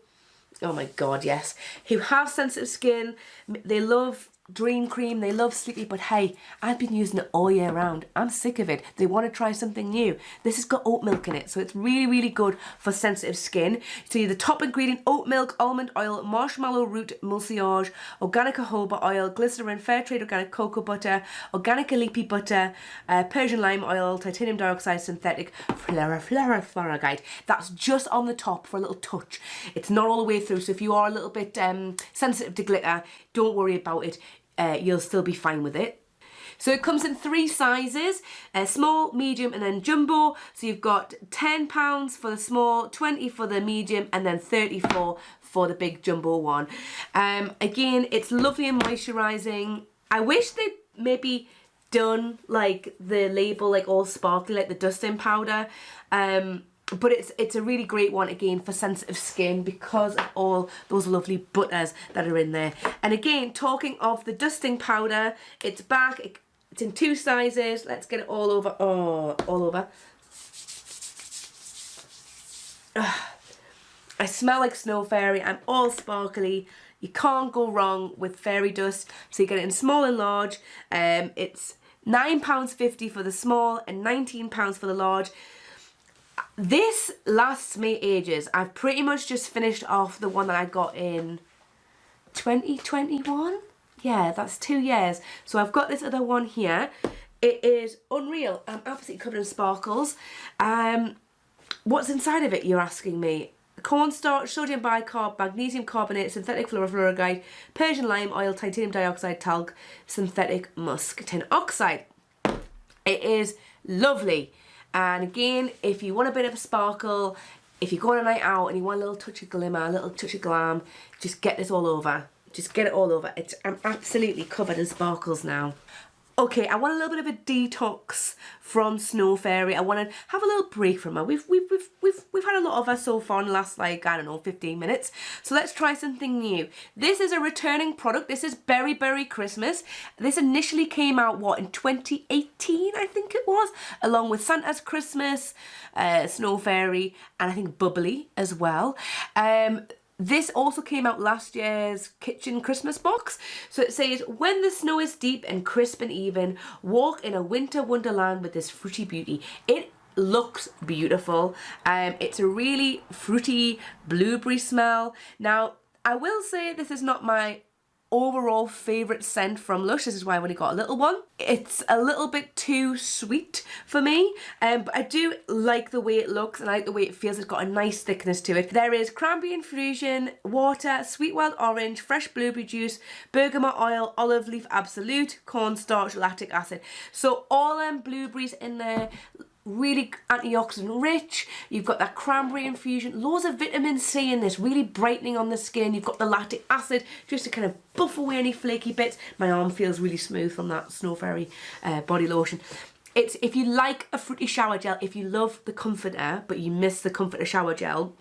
oh my god, yes, who have sensitive skin. They love Dream Cream, they love Sleepy, but hey, I've been using it all year round. I'm sick of it. They want to try something new. This has got oat milk in it, so it's really, really good for sensitive skin. So the top ingredient, oat milk, almond oil, marshmallow root mucilage, organic jojoba oil, glycerin, fair trade organic cocoa butter, organic leafy butter, Persian lime oil, titanium dioxide, synthetic fluoride. That's just on the top for a little touch. It's not all the way through, so if you are a little bit sensitive to glitter, don't worry about it. You'll still be fine with it. So it comes in 3 sizes, small, medium and then jumbo. So you've got £10 for the small, 20 for the medium and then 34 for the big jumbo one. Again, it's lovely and moisturising. I wish they'd maybe done like the label like all sparkly like the dusting powder. But it's a really great one, again, for sensitive skin because of all those lovely butters that are in there. And again, talking of the dusting powder, it's back. It's in 2 sizes. Let's get it all over. Oh, all over. I smell like Snow Fairy. I'm all sparkly. You can't go wrong with fairy dust. So you get it in small and large. It's £9.50 for the small and £19 for the large. This lasts me ages. I've pretty much just finished off the one that I got in 2021. Yeah, that's 2 years. So I've got this other one here. It is unreal. I'm absolutely covered in sparkles. What's inside of it, you're asking me? Cornstarch, sodium bicarb, magnesium carbonate, synthetic fluoride, Persian lime oil, titanium dioxide, talc, synthetic musk tin oxide. It is lovely. And again, if you want a bit of a sparkle, if you go on a night out and you want a little touch of glimmer, a little touch of glam, just get this all over. Just get it all over. I'm absolutely covered in sparkles now. Okay, I want a little bit of a detox from Snow Fairy. I want to have a little break from her. We've had a lot of her so far in the last, like, I don't know, 15 minutes. So let's try something new. This is a returning product. This is Berry Berry Christmas. This initially came out, what, in 2018, I think it was, along with Santa's Christmas, Snow Fairy, and I think Bubbly as well. This also came out last year's kitchen Christmas box. So it says, when the snow is deep and crisp and even, walk in a winter wonderland with this fruity beauty. It looks beautiful. It's a really fruity blueberry smell. Now, I will say this is not my overall favourite scent from Lush. This is why I've only got a little one. It's a little bit too sweet for me, but I do like the way it looks and I like the way it feels. It's got a nice thickness to it. There is cranberry infusion, water, sweet wild orange, fresh blueberry juice, bergamot oil, olive leaf absolute, cornstarch, lactic acid. So all blueberries in there, really antioxidant rich. You've got that cranberry infusion, loads of vitamin C in this, really brightening on the skin. You've got the lactic acid just to kind of buff away any flaky bits. My arm feels really smooth from that Snow Fairy body lotion. It's, if you like a fruity shower gel, if you love the comforter but you miss the comforter shower gel,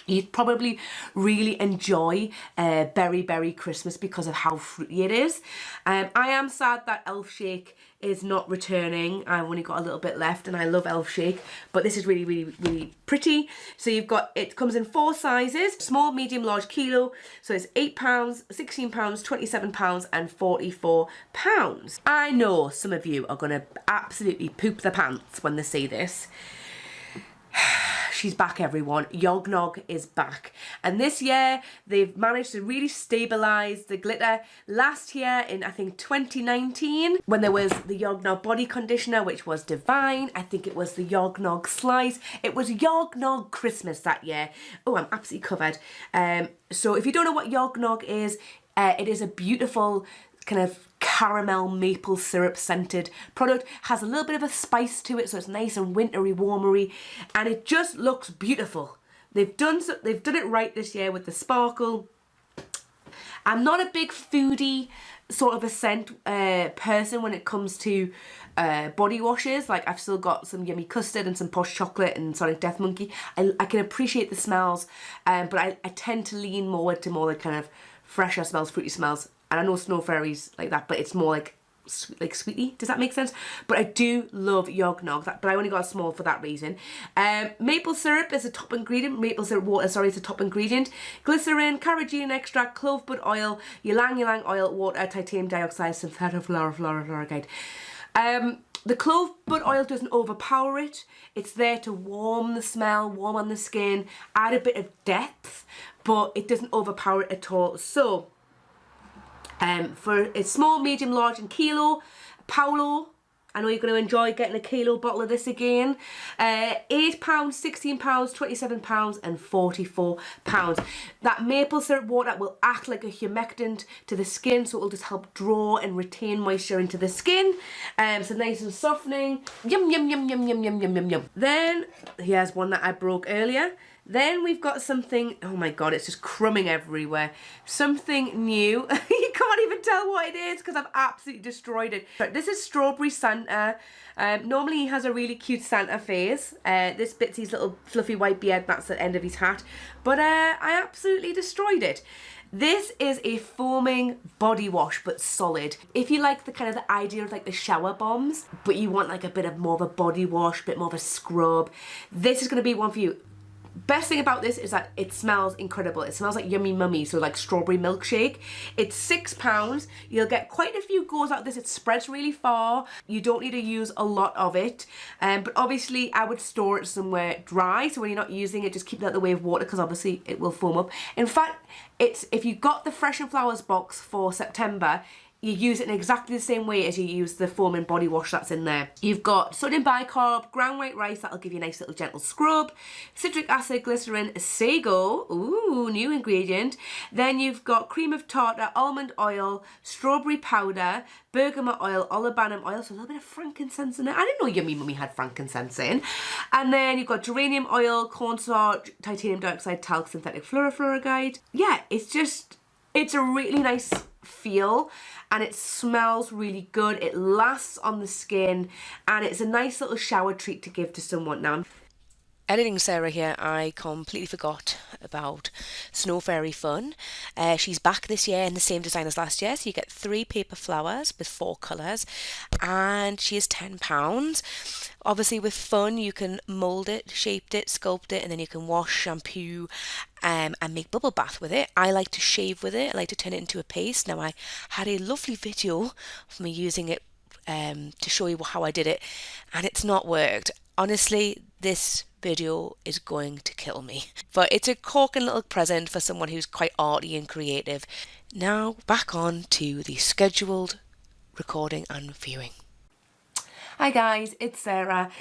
you'd probably really enjoy Berry Berry Christmas because of how fruity it is. I am sad that Elf Shake is not returning. I've only got a little bit left and I love Elf Shake, but this is really, really, really pretty. So you've got, it comes in 4 sizes, small, medium, large, kilo. So it's £8, £16, £27 and £44. I know some of you are gonna absolutely poop their pants when they see this. She's back, everyone. Yog Nog is back. And this year, they've managed to really stabilise the glitter. Last year, in I think 2019, when there was the Yog Nog body conditioner, which was divine. I think it was the Yog Nog slice. It was Yog Nog Christmas that year. Oh, I'm absolutely covered. So if you don't know what Yog Nog is, it is a beautiful kind of caramel maple syrup scented product. Has a little bit of a spice to it, so it's nice and wintry, warmery, and it just looks beautiful. They've done it right this year with the sparkle. I'm not a big foodie, sort of a scent person when it comes to body washes. Like, I've still got some Yummy Custard and some Posh Chocolate and Sonic Death Monkey. I can appreciate the smells, but I tend to lean more to more the kind of fresher smells, fruity smells. And I know Snowfairy's like that, but it's more like sweetie. Does that make sense? But I do love Yog Nog, but I only got a small for that reason. Maple syrup is a top ingredient. Maple syrup water, sorry, is a top ingredient. Glycerin, carrageenan extract, clove bud oil, ylang ylang oil, water, titanium dioxide, synthetic fluoride. The clove bud oil doesn't overpower it. It's there to warm the smell, warm on the skin, add a bit of depth, but it doesn't overpower it at all. So for a small, medium, large and kilo, Paolo, I know you're going to enjoy getting a kilo bottle of this again. £8, £16, £27 and £44. That maple syrup water will act like a humectant to the skin, so it will just help draw and retain moisture into the skin. So nice and softening. Yum, yum, yum, yum, yum, yum, yum, yum, yum. Then, here's one that I broke earlier. Then we've got something, oh my god, it's just crumbing everywhere. Something new. You can't even tell what it is because I've absolutely destroyed it. But this is Strawberry Santa. Normally he has a really cute Santa face. This bit's his little fluffy white beard, that's the end of his hat. But I absolutely destroyed it. This is a foaming body wash, but solid. If you like the kind of the idea of like the shower bombs, but you want like a bit of more of a body wash, a bit more of a scrub, this is going to be one for you. Best thing about this is that it smells incredible. It smells like Yummy Mummy, so like strawberry milkshake. It's £6. You'll get quite a few goes out of this. It spreads really far. You don't need to use a lot of it. But obviously I would store it somewhere dry, so when you're not using it, just keep it out of the way of water because obviously it will foam up. In fact, if you got the Fresh and Flowers box for September, you use it in exactly the same way as you use the foaming body wash that's in there. You've got sodium bicarb, ground white rice, that'll give you a nice little gentle scrub, citric acid, glycerin, sago, ooh, new ingredient. Then you've got cream of tartar, almond oil, strawberry powder, bergamot oil, olibanum oil, so a little bit of frankincense in there. I didn't know Yummy Mummy had frankincense in. And then you've got geranium oil, cornstarch, titanium dioxide, talc, synthetic fluoride. Yeah, it's a really nice feel and it smells really good. It lasts on the skin and it's a nice little shower treat to give to someone. Now, editing Sarah here, I completely forgot about Snowfairy Fun. She's back this year in the same design as last year, so you get 3 paper flowers with 4 colours and she is £10. Obviously with Fun you can mould it, shape it, sculpt it, and then you can wash, shampoo and make bubble bath with it. I like to shave with it. I like to turn it into a paste. Now I had a lovely video of me using it to show you how I did it, and it's not worked. Honestly, this video is going to kill me. But it's a corking little present for someone who's quite arty and creative. Now back on to the scheduled recording and viewing. Hi guys, it's Sarah.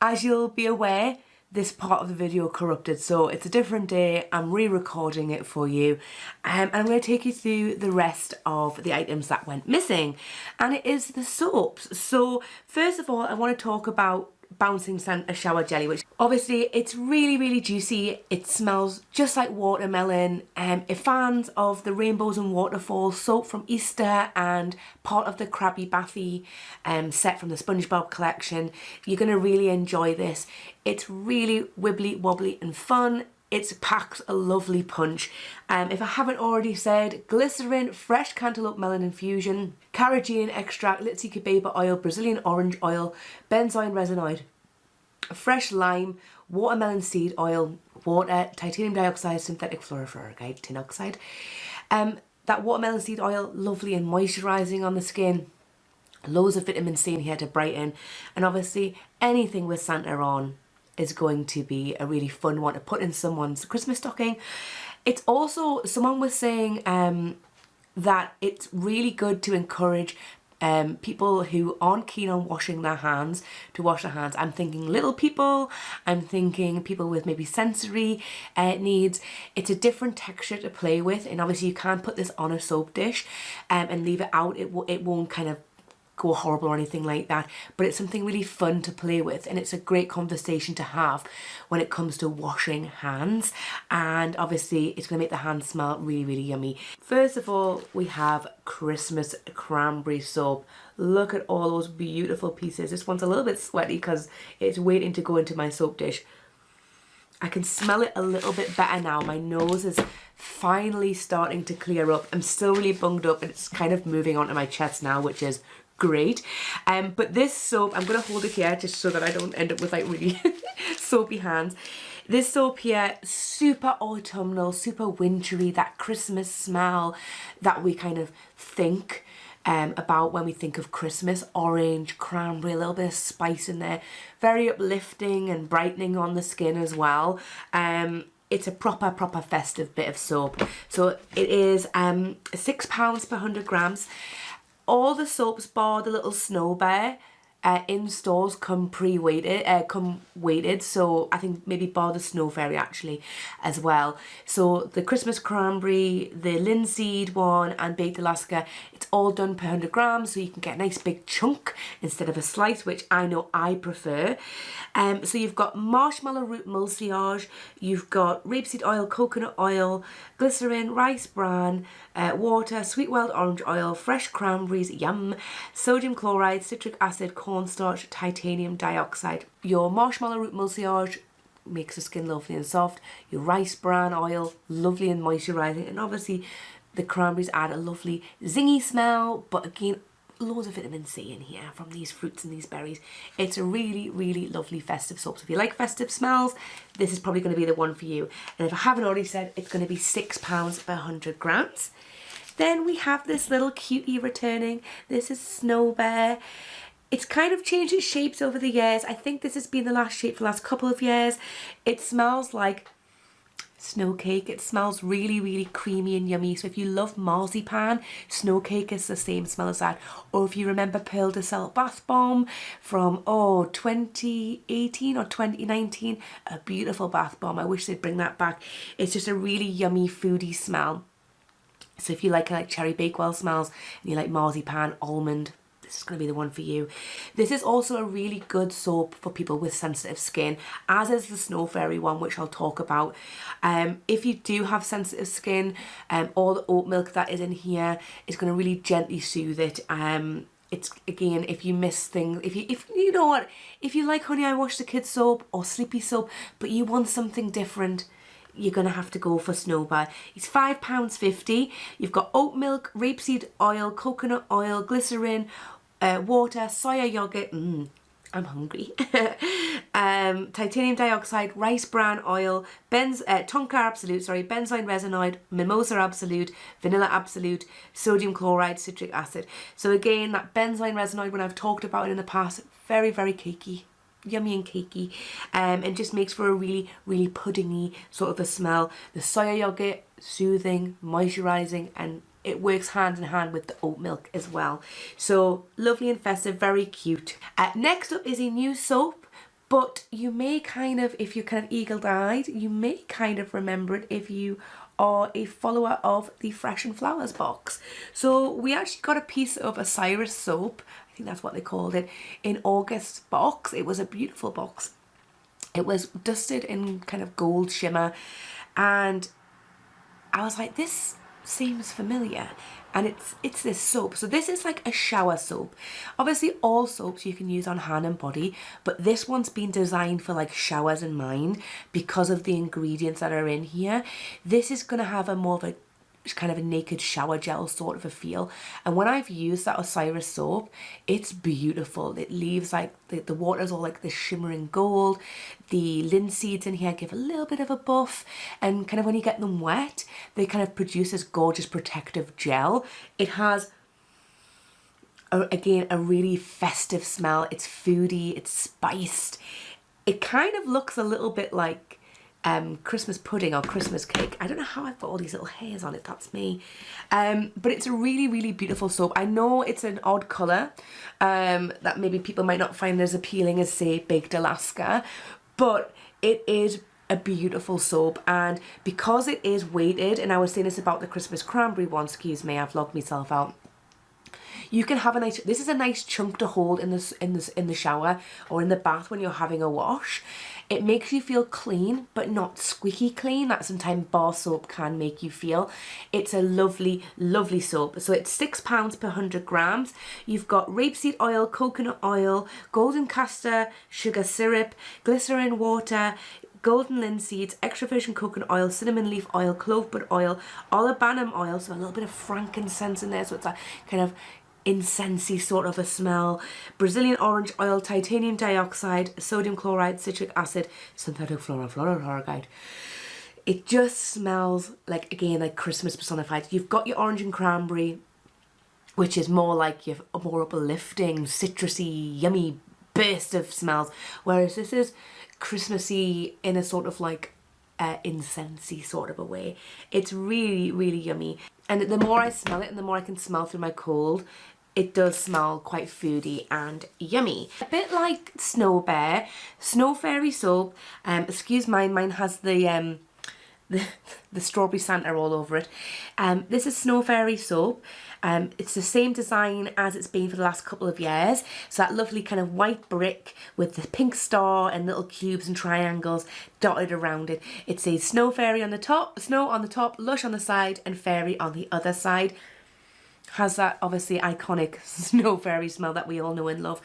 As you'll be aware, this part of the video corrupted, so it's a different day. I'm re-recording it for you, and I'm going to take you through the rest of the items that went missing, and it is the soaps. So first of all, I want to talk about Bouncing Santa shower jelly, which obviously it's really juicy. It smells just like watermelon. If fans of the Rainbows and Waterfalls soap from Easter and part of the Krabby Bathy set from the SpongeBob collection, you're going to really enjoy this. It's really wibbly wobbly and fun. It packs a lovely punch. If I haven't already said, glycerin, fresh cantaloupe melon infusion, carrageenan extract, Litsi Cabeba oil, Brazilian orange oil, benzoin resinide, fresh lime, watermelon seed oil, water, titanium dioxide, synthetic fluoride, tin oxide. That watermelon seed oil, lovely and moisturising on the skin. Loads of vitamin C in here to brighten. And obviously anything with Santa on is going to be a really fun one to put in someone's Christmas stocking. It's also, someone was saying that it's really good to encourage people who aren't keen on washing their hands to wash their hands. I'm thinking little people, I'm thinking people with maybe sensory needs. It's a different texture to play with, and obviously you can't put this on a soap dish and leave it out. It won't kind of go horrible or anything like that, but it's something really fun to play with, and it's a great conversation to have when it comes to washing hands. And obviously it's going to make the hands smell really, really yummy. First of all, we have Christmas cranberry soap. Look at all those beautiful pieces. This one's a little bit sweaty because it's waiting to go into my soap dish. I can smell it a little bit better now. My nose is finally starting to clear up. I'm still really bunged up, and it's kind of moving onto my chest now, which is great. But this soap, I'm going to hold it here just so that I don't end up with like really soapy hands. This soap here, super autumnal, super wintry, that Christmas smell that we kind of think about when we think of Christmas. Orange, cranberry, a little bit of spice in there. Very uplifting and brightening on the skin as well. It's a proper festive bit of soap. So it is £6 per 100 grams. All the soaps bar the little snow bear in stores come weighted, so I think maybe bar the snowfairy actually as well. So the Christmas cranberry, the linseed one, and baked Alaska, it's all done per 100 grams, so you can get a nice big chunk instead of a slice, which I know I prefer. So you've got marshmallow root mulciage, you've got rapeseed oil, coconut oil, glycerin, rice bran, water, sweet wild orange oil, fresh cranberries, yum, sodium chloride, citric acid, cornstarch, titanium dioxide. Your marshmallow root mulciage makes the skin lovely and soft. Your rice bran oil, lovely and moisturising. And obviously the cranberries add a lovely zingy smell, but again, loads of vitamin C in here from these fruits and these berries. It's a really, really lovely festive soap. So if you like festive smells, this is probably going to be the one for you. And if I haven't already said, it's going to be £6 per 100 grams. Then we have this little cutie returning. This is Snow Bear. It's kind of changed its shapes over the years. I think this has been the last shape for the last couple of years. It smells like snow cake. It smells really, really creamy and yummy. So if you love marzipan, snow cake is the same smell as that. Or if you remember Pearl de Sel bath bomb from 2018 or 2019, a beautiful bath bomb. I wish they'd bring that back. It's just a really yummy foodie smell. So if you like cherry bakewell smells and you like marzipan, almond, this is going to be the one for you. This is also a really good soap for people with sensitive skin, as is the Snow Fairy one, which I'll talk about. If you do have sensitive skin, all the oat milk that is in here is going to really gently soothe it. It's, again, if you miss things, if you know what, if you like Honey I Wash the Kids soap or Sleepy soap, but you want something different, you're going to have to go for Snow Bear. It's £5.50. You've got oat milk, rapeseed oil, coconut oil, glycerin, water, soya yogurt, I'm hungry, titanium dioxide, rice bran oil, tonka absolute, benzoyl resinoid, mimosa absolute, vanilla absolute, sodium chloride, citric acid. So again, that benzoyl resinoid, when I've talked about it in the past, very, very cakey. Yummy and cakey, and just makes for a really, really puddingy sort of a smell. The soya yogurt, soothing, moisturising, and it works hand in hand with the oat milk as well. So lovely and festive, very cute. Next up is a new soap, but you may kind of, if you're kind of eagle-eyed, you may kind of remember it if you are a follower of the Fresh and Flowers box. So we actually got a piece of Osiris soap, I think that's what they called it, in August's box. It was a beautiful box. It was dusted in kind of gold shimmer, and I was like, this seems familiar, and it's this soap. So this is like a shower soap. Obviously all soaps you can use on hand and body, but this one's been designed for like showers in mind because of the ingredients that are in here. This is going to have a more of a kind of a naked shower gel sort of a feel, and when I've used that Osiris soap, it's beautiful. It leaves like the water's all like this shimmering gold. The linseeds in here give a little bit of a buff, and kind of when you get them wet, they kind of produce this gorgeous protective gel. It has again a really festive smell. It's foodie, it's spiced. It kind of looks a little bit like Christmas pudding or Christmas cake. I don't know how I've got all these little hairs on it, that's me. But it's a really, really beautiful soap. I know it's an odd colour that maybe people might not find as appealing as, say, Baked Alaska, but it is a beautiful soap, and because it is weighted, and I was saying this about the Christmas cranberry one, excuse me, I've logged myself out, You can have a nice, this is a nice chunk to hold in the shower or in the bath when you're having a wash. It makes you feel clean, but not squeaky clean that sometimes bar soap can make you feel. It's a lovely, lovely soap. So it's £6 per 100 grams. You've got rapeseed oil, coconut oil, golden castor, sugar syrup, glycerin water, golden linseeds, extra virgin coconut oil, cinnamon leaf oil, clove bud oil, olibanum oil, so a little bit of frankincense in there, so it's that kind of incensey sort of a smell, Brazilian orange oil, titanium dioxide, sodium chloride, citric acid, synthetic fluoride. It just smells like, again, like Christmas personified. You've got your orange and cranberry, which is more like your more uplifting, citrusy, yummy burst of smells, whereas this is Christmassy in a sort of like incensey sort of a way. It's really, really yummy. And the more I smell it and the more I can smell through my cold, it does smell quite foody and yummy. A bit like Snow Bear, Snowfairy soap. Excuse mine has the strawberry Santa all over it. This is Snowfairy soap. It's the same design as it's been for the last couple of years. So that lovely kind of white brick with the pink star and little cubes and triangles dotted around it. It says Snowfairy on the top, snow on the top, lush on the side, and fairy on the other side. Has that obviously iconic Snowfairy smell that we all know and love.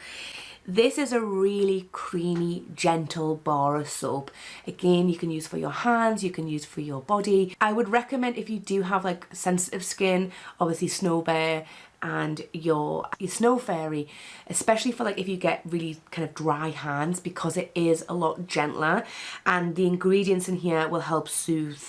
This is a really creamy, gentle bar of soap. Again, you can use for your hands, you can use for your body. I would recommend, if you do have like sensitive skin, obviously Snow Bear and your Snow Fairy, especially for like if you get really kind of dry hands, because it is a lot gentler and the ingredients in here will help soothe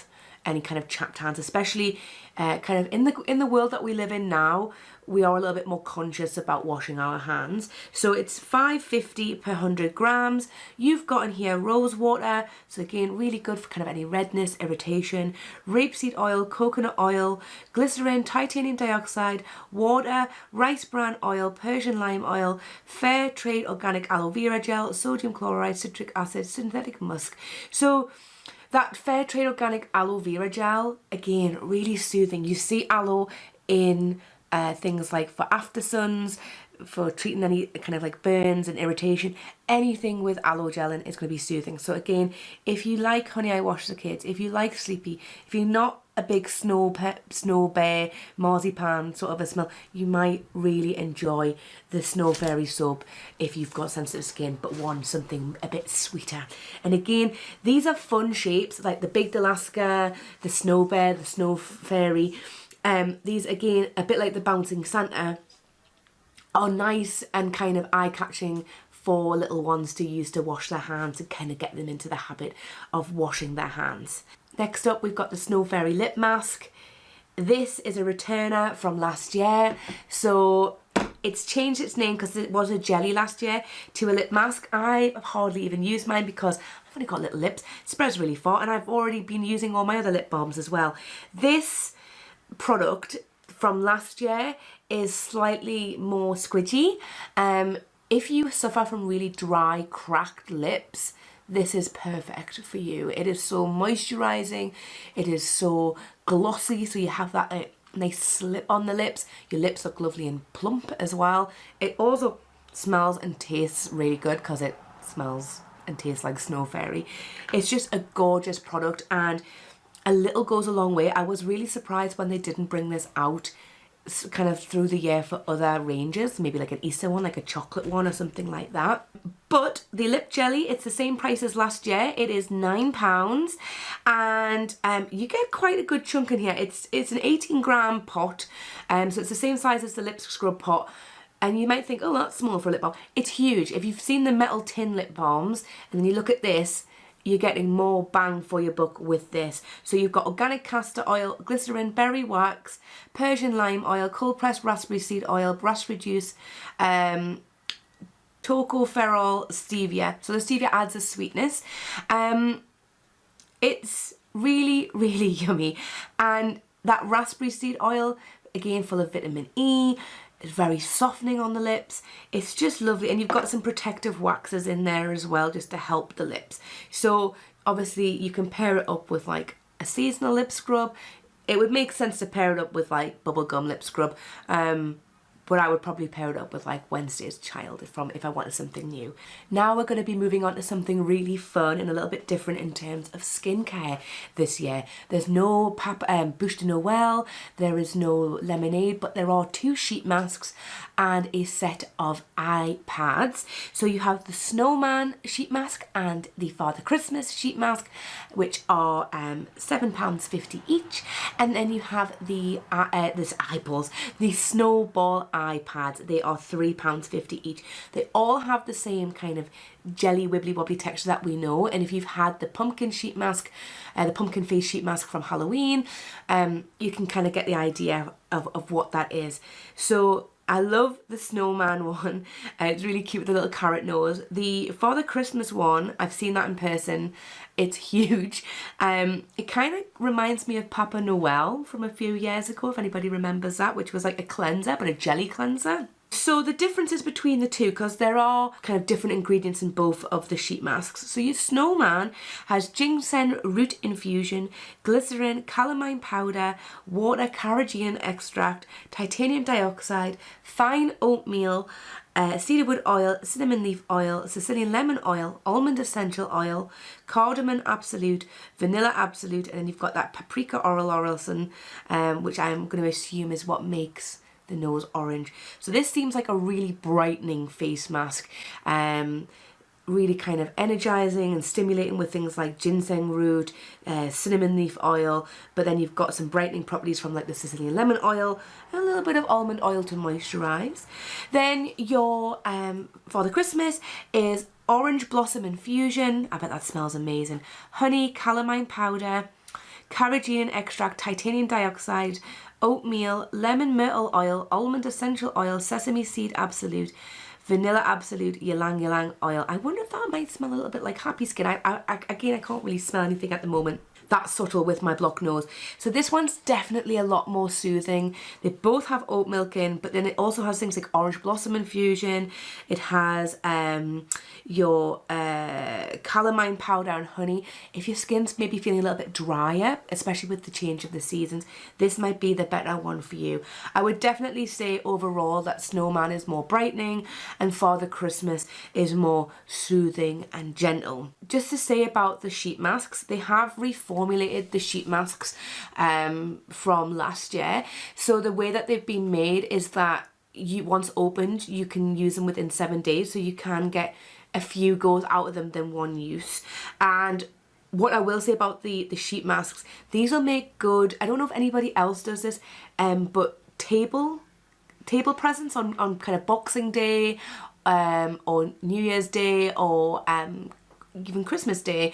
any kind of chapped hands, especially kind of in the world that we live in now. We are a little bit more conscious about washing our hands. So it's £5.50 per 100 grams. You've got in here rose water, so again really good for kind of any redness, irritation, rapeseed oil, coconut oil, glycerin, titanium dioxide, water, rice bran oil, Persian lime oil, fair trade organic aloe vera gel, sodium chloride, citric acid, synthetic musk. So that fair trade organic aloe vera gel, again, really soothing. You see aloe in things like for after suns, for treating any kind of like burns and irritation. Anything with aloe gel in is going to be soothing. So again, if you like Honey I Wash the Kids, if you like Sleepy, if you're not a big Snow Bear, marzipan sort of a smell, you might really enjoy the Snow Fairy soap if you've got sensitive skin but want something a bit sweeter. And again, these are fun shapes like the Big Alaska, the Snow Bear, the Snow Fairy. These again, a bit like the Bouncing Santa, are nice and kind of eye-catching for little ones to use to wash their hands and kind of get them into the habit of washing their hands. Next up, we've got the Snow Fairy Lip Mask. This is a returner from last year. So it's changed its name because it was a jelly last year to a lip mask. I've hardly even used mine because I've only got little lips. It spreads really far and I've already been using all my other lip balms as well. This product from last year is slightly more squidgy. If you suffer from really dry, cracked lips, this is perfect for you. It is so moisturizing, it is so glossy, so you have that nice slip on the lips. Your lips look lovely and plump as well. It also smells and tastes really good because it smells and tastes like Snow Fairy. It's just a gorgeous product and a little goes a long way. I was really surprised when they didn't bring this out kind of through the year for other ranges, maybe like an Easter one, like a chocolate one or something like that. But the lip jelly, it's the same price as last year. It is £9 and you get quite a good chunk in here. It's an 18-gram pot, so it's the same size as the lip scrub pot. And you might think, oh, that's small for a lip balm. It's huge. If you've seen the metal tin lip balms and then you look at this, you're getting more bang for your buck with this. So you've got organic castor oil, glycerin, berry wax, Persian lime oil, cold pressed raspberry seed oil, raspberry juice, tocopherol, stevia. So the stevia adds a sweetness. It's really, really yummy. And that raspberry seed oil, again, full of vitamin E. It's very softening on the lips. It's just lovely. And you've got some protective waxes in there as well, just to help the lips. So obviously you can pair it up with like a seasonal lip scrub. It would make sense to pair it up with like bubblegum lip scrub. but I would probably pair it up with like Wednesday's Child if I wanted something new. Now we're going to be moving on to something really fun and a little bit different in terms of skincare this year. There's no Bouche de Noël, there is no lemonade, but there are 2 sheet masks and a set of eye pads. So you have the Snowman sheet mask and the Father Christmas sheet mask, which are £7.50 each, and then you have the the Snowball eye pads. They are £3.50 each. They all have the same kind of jelly wibbly wobbly texture that we know, and if you've had the pumpkin sheet mask, the pumpkin face sheet mask from Halloween, you can kind of get the idea of what that is. So I love the Snowman one. It's really cute with the little carrot nose. The Father Christmas one, I've seen that in person. It's huge. It kind of reminds me of Papa Noel from a few years ago, if anybody remembers that, which was like a cleanser, but a jelly cleanser. So the differences between the two, because there are kind of different ingredients in both of the sheet masks. So your Snowman has ginseng root infusion, glycerin, calamine powder, water, carrageenan extract, titanium dioxide, fine oatmeal, cedarwood oil, cinnamon leaf oil, Sicilian lemon oil, almond essential oil, cardamom absolute, vanilla absolute, and then you've got that paprika oral oralson, which I'm going to assume is what makes the nose orange. So this seems like a really brightening face mask, really kind of energizing and stimulating with things like ginseng root, cinnamon leaf oil, but then you've got some brightening properties from like the Sicilian lemon oil, and a little bit of almond oil to moisturize. Then your Father Christmas is orange blossom infusion. I bet that smells amazing. Honey, calamine powder, carrageenan extract, titanium dioxide, oatmeal, lemon myrtle oil, almond essential oil, sesame seed absolute, vanilla absolute, ylang ylang oil. I wonder if that might smell a little bit like Happy Skin. Again, I can't really smell anything at the moment that's subtle with my blocked nose. So this one's definitely a lot more soothing. They both have oat milk in, but then it also has things like orange blossom infusion. It has your calamine powder and honey. If your skin's maybe feeling a little bit drier, especially with the change of the seasons, this might be the better one for you. I would definitely say overall that Snowman is more brightening and Father Christmas is more soothing and gentle. Just to say about the sheet masks, they have reformulated the sheet masks from last year. So the way that they've been made is that once opened, you can use them within 7 days, so you can get a few goes out of them than one use. And what I will say about the sheet masks, these will make good, I don't know if anybody else does this, but table presents on kind of Boxing Day, or New Year's Day, or even Christmas Day.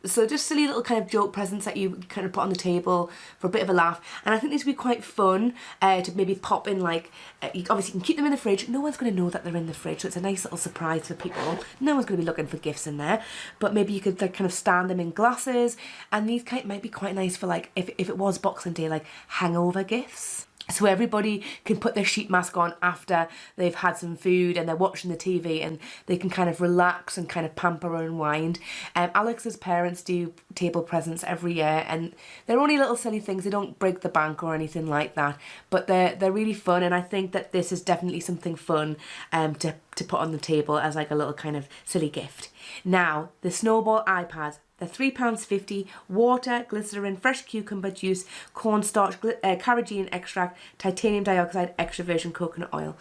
So just silly little kind of joke presents that you kind of put on the table for a bit of a laugh. And I think these would be quite fun to maybe pop in, like, you obviously can keep them in the fridge. No one's going to know that they're in the fridge, so it's a nice little surprise for people. No one's going to be looking for gifts in there. But maybe you could like kind of stand them in glasses, and these might be quite nice for, like, if it was Boxing Day, like hangover gifts. So everybody can put their sheet mask on after they've had some food and they're watching the TV, and they can kind of relax and kind of pamper and unwind. Alex's parents do table presents every year, and they're only little silly things. They don't break the bank or anything like that, but they're really fun, and I think that this is definitely something fun to put on the table as like a little kind of silly gift. Now, the Snowball iPads. They're £3.50, water, glycerin, fresh cucumber juice, cornstarch, carrageenan extract, titanium dioxide, extra virgin coconut oil.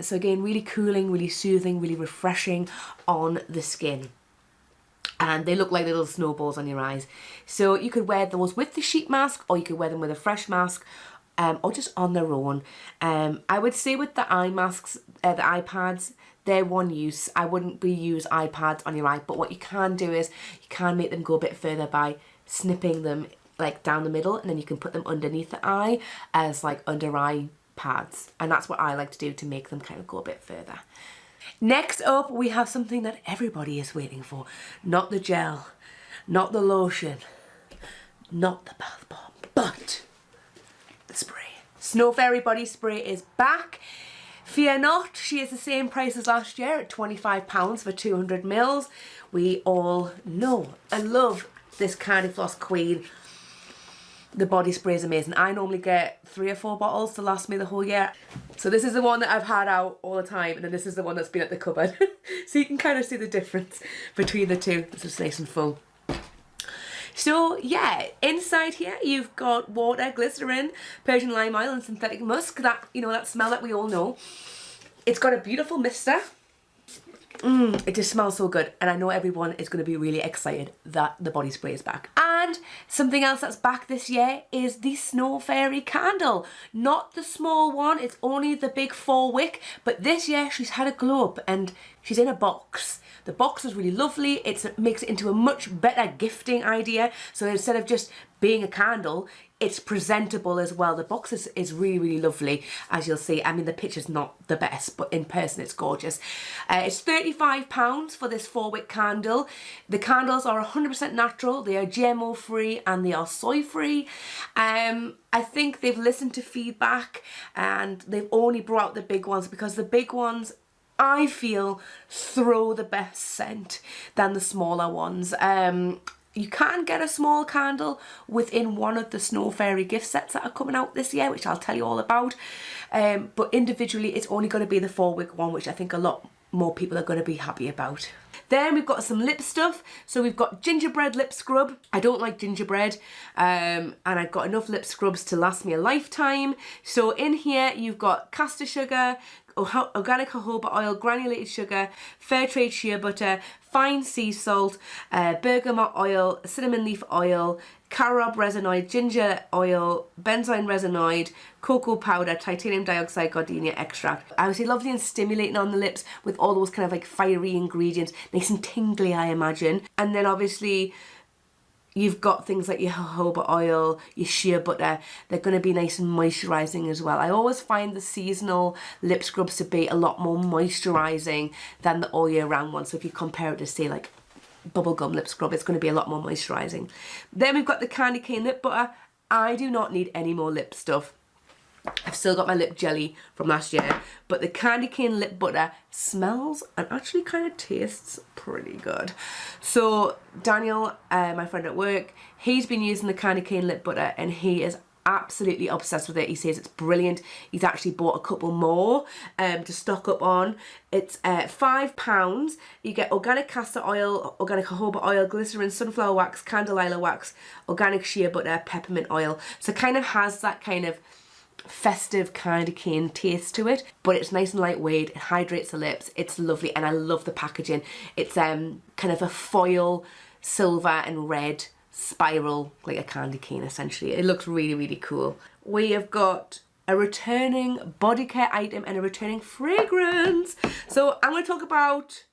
So again, really cooling, really soothing, really refreshing on the skin. And they look like little snowballs on your eyes. So you could wear those with the sheet mask, or you could wear them with a fresh mask, or just on their own. I would say with the eye masks, the iPads, they're one use. I wouldn't reuse iPads on your eye, but what you can do is you can make them go a bit further by snipping them like down the middle, and then you can put them underneath the eye as like under eye pads. And that's what I like to do to make them kind of go a bit further. Next up, we have something that everybody is waiting for. Not the gel, not the lotion, not the bath bomb, but the spray. Snowfairy body spray is back. Fear not, she is the same price as last year at £25 for 200 mils. We all know and love this Candy Floss Queen. The body spray is amazing. I normally get 3 or 4 bottles to last me the whole year. So this is the one that I've had out all the time, and then this is the one that's been at the cupboard. So you can kind of see the difference between the two. This is nice and full. So yeah, inside here you've got water, glycerin, Persian lime oil and synthetic musk, that, you know, that smell that we all know. It's got a beautiful mister. It just smells so good, and I know everyone is going to be really excited that the body spray is back. And something else that's back this year is the snowfairy candle. Not the small one, it's only the big 4-wick, but this year she's had a glow up and she's in a box. The box is really lovely. It makes it into a much better gifting idea. So instead of just being a candle, it's presentable as well. The box is really, really lovely, as you'll see. I mean, the picture's not the best, but in person it's gorgeous. It's £35 for this 4-wick candle. The candles are 100% natural. They are GMO free and they are soy free. I think they've listened to feedback and they've only brought out the big ones because the big ones, I feel, throw the best scent than the smaller ones. You can get a small candle within one of the snowfairy gift sets that are coming out this year, which I'll tell you all about. But individually, it's only going to be the 4-wick one, which I think a lot more people are going to be happy about. Then we've got some lip stuff. So we've got gingerbread lip scrub. I don't like gingerbread, and I've got enough lip scrubs to last me a lifetime. So in here, you've got castor sugar, organic jojoba oil, granulated sugar, fair trade shea butter, fine sea salt, bergamot oil, cinnamon leaf oil, carob resinoid, ginger oil, benzoin resinoid, cocoa powder, titanium dioxide, gardenia extract. I would say lovely and stimulating on the lips with all those kind of like fiery ingredients, nice and tingly, I imagine. And then obviously you've got things like your jojoba oil, your shea butter. They're going to be nice and moisturising as well. I always find the seasonal lip scrubs to be a lot more moisturising than the all year round ones. So if you compare it to, say, like bubblegum lip scrub, it's going to be a lot more moisturising. Then we've got the candy cane lip butter. I do not need any more lip stuff. I've still got my lip jelly from last year, but the candy cane lip butter smells and actually kind of tastes pretty good. So Daniel, my friend at work, he's been using the candy cane lip butter and he is absolutely obsessed with it. He says it's brilliant. He's actually bought a couple more to stock up on. It's £5. You get organic castor oil, organic jojoba oil, glycerin, sunflower wax, candelilla wax, organic shea butter, peppermint oil. So it kind of has that kind of festive candy cane taste to it, but it's nice and lightweight. It hydrates the lips. It's lovely, and I love the packaging. It's kind of a foil silver and red spiral, like a candy cane essentially. It looks really, really cool. We have got a returning body care item and a returning fragrance. So I'm going to talk about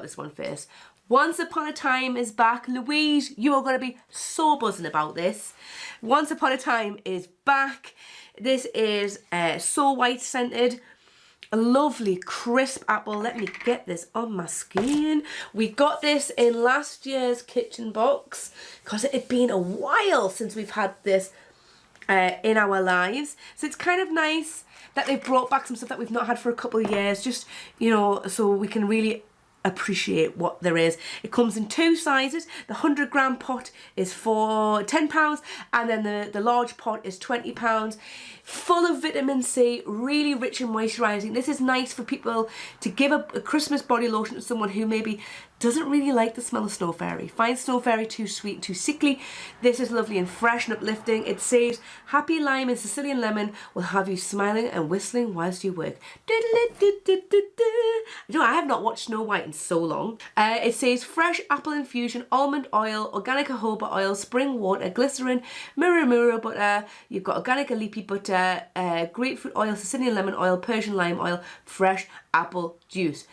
this one first. Once Upon a Time is back. Louise, you are going to be so buzzing about this. Once Upon a Time is back. This is So White scented. A lovely crisp apple. Let me get this on my skin. We got this in last year's kitchen box because it had been a while since we've had this in our lives. So it's kind of nice that they've brought back some stuff that we've not had for a couple of years, just, you know, so we can really appreciate what there is. It comes in 2 sizes. The 100-gram pot is for £10, and then the large pot is £20. Full of vitamin C, really rich and moisturising. This is nice for people to give a Christmas body lotion to someone who maybe doesn't really like the smell of snowfairy, finds snowfairy too sweet, too sickly. This is lovely and fresh and uplifting. It says, happy lime and Sicilian lemon will have you smiling and whistling whilst you work. You know, I have not watched Snow White in so long. It says fresh apple infusion, almond oil, organic jojoba oil, spring water, glycerin, murumuru butter. You've got organic alipi butter, grapefruit oil, Sicilian lemon oil, Persian lime oil, fresh apple juice.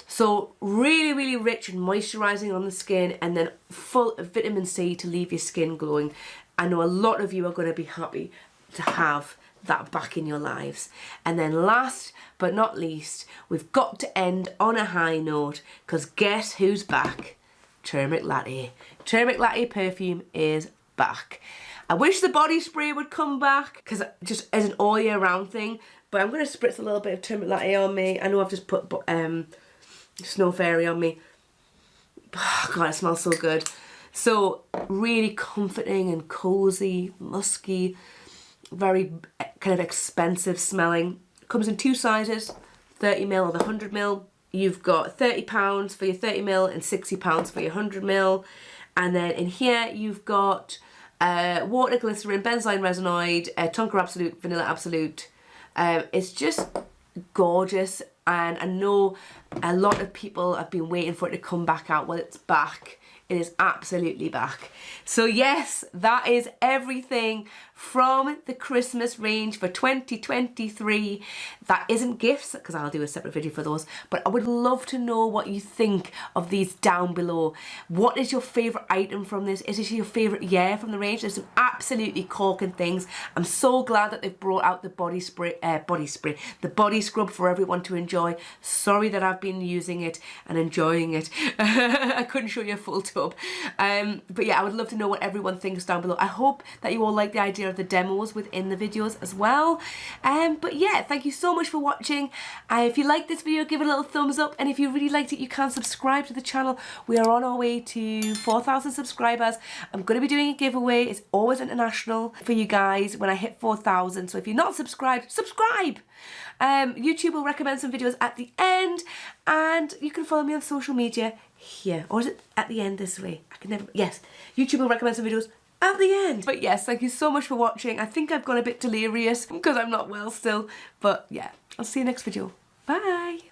So really, really rich and moisturising on the skin, and then full of vitamin C to leave your skin glowing. I know a lot of you are going to be happy to have that back in your lives. And then last but not least, we've got to end on a high note, because guess who's back? Turmeric Latte. Turmeric Latte perfume is back. I wish the body spray would come back, because just as an all year round thing, but I'm going to spritz a little bit of Turmeric Latte on me. I know I've just put snowfairy on me. Oh, God, it smells so good. So really comforting and cozy, musky, very kind of expensive smelling. It comes in 2 sizes, 30ml or the 100ml. You've got £30 for your 30ml and £60 for your 100ml. And then in here you've got water, glycerin, benzoyl resinoid, Tonka Absolute, Vanilla Absolute. It's just gorgeous, and I know a lot of people have been waiting for it to come back out. Well, it's back. It is absolutely back. So yes, that is everything from the Christmas range for 2023. That isn't gifts, because I'll do a separate video for those, but I would love to know what you think of these down below. What is your favourite item from this? Is this your favourite year from the range? There's some absolutely corking things. I'm so glad that they've brought out the body body scrub for everyone to enjoy. Sorry that I've been using it and enjoying it. I couldn't show you a full tub. But yeah, I would love to know what everyone thinks down below. I hope that you all like the idea of the demos within the videos as well. But yeah, thank you so much for watching. If you like this video, give it a little thumbs up, and if you really liked it, you can subscribe to the channel. We are on our way to 4,000 subscribers. I'm going to be doing a giveaway. It's always international for you guys when I hit 4,000, so if you're not subscribed, subscribe. YouTube will recommend some videos at the end, and you can follow me on social media here. Or is it at the end this way? I can never... Yes, YouTube will recommend some videos at the end. But yes, thank you so much for watching. I think I've gone a bit delirious because I'm not well still. But yeah, I'll see you next video. Bye.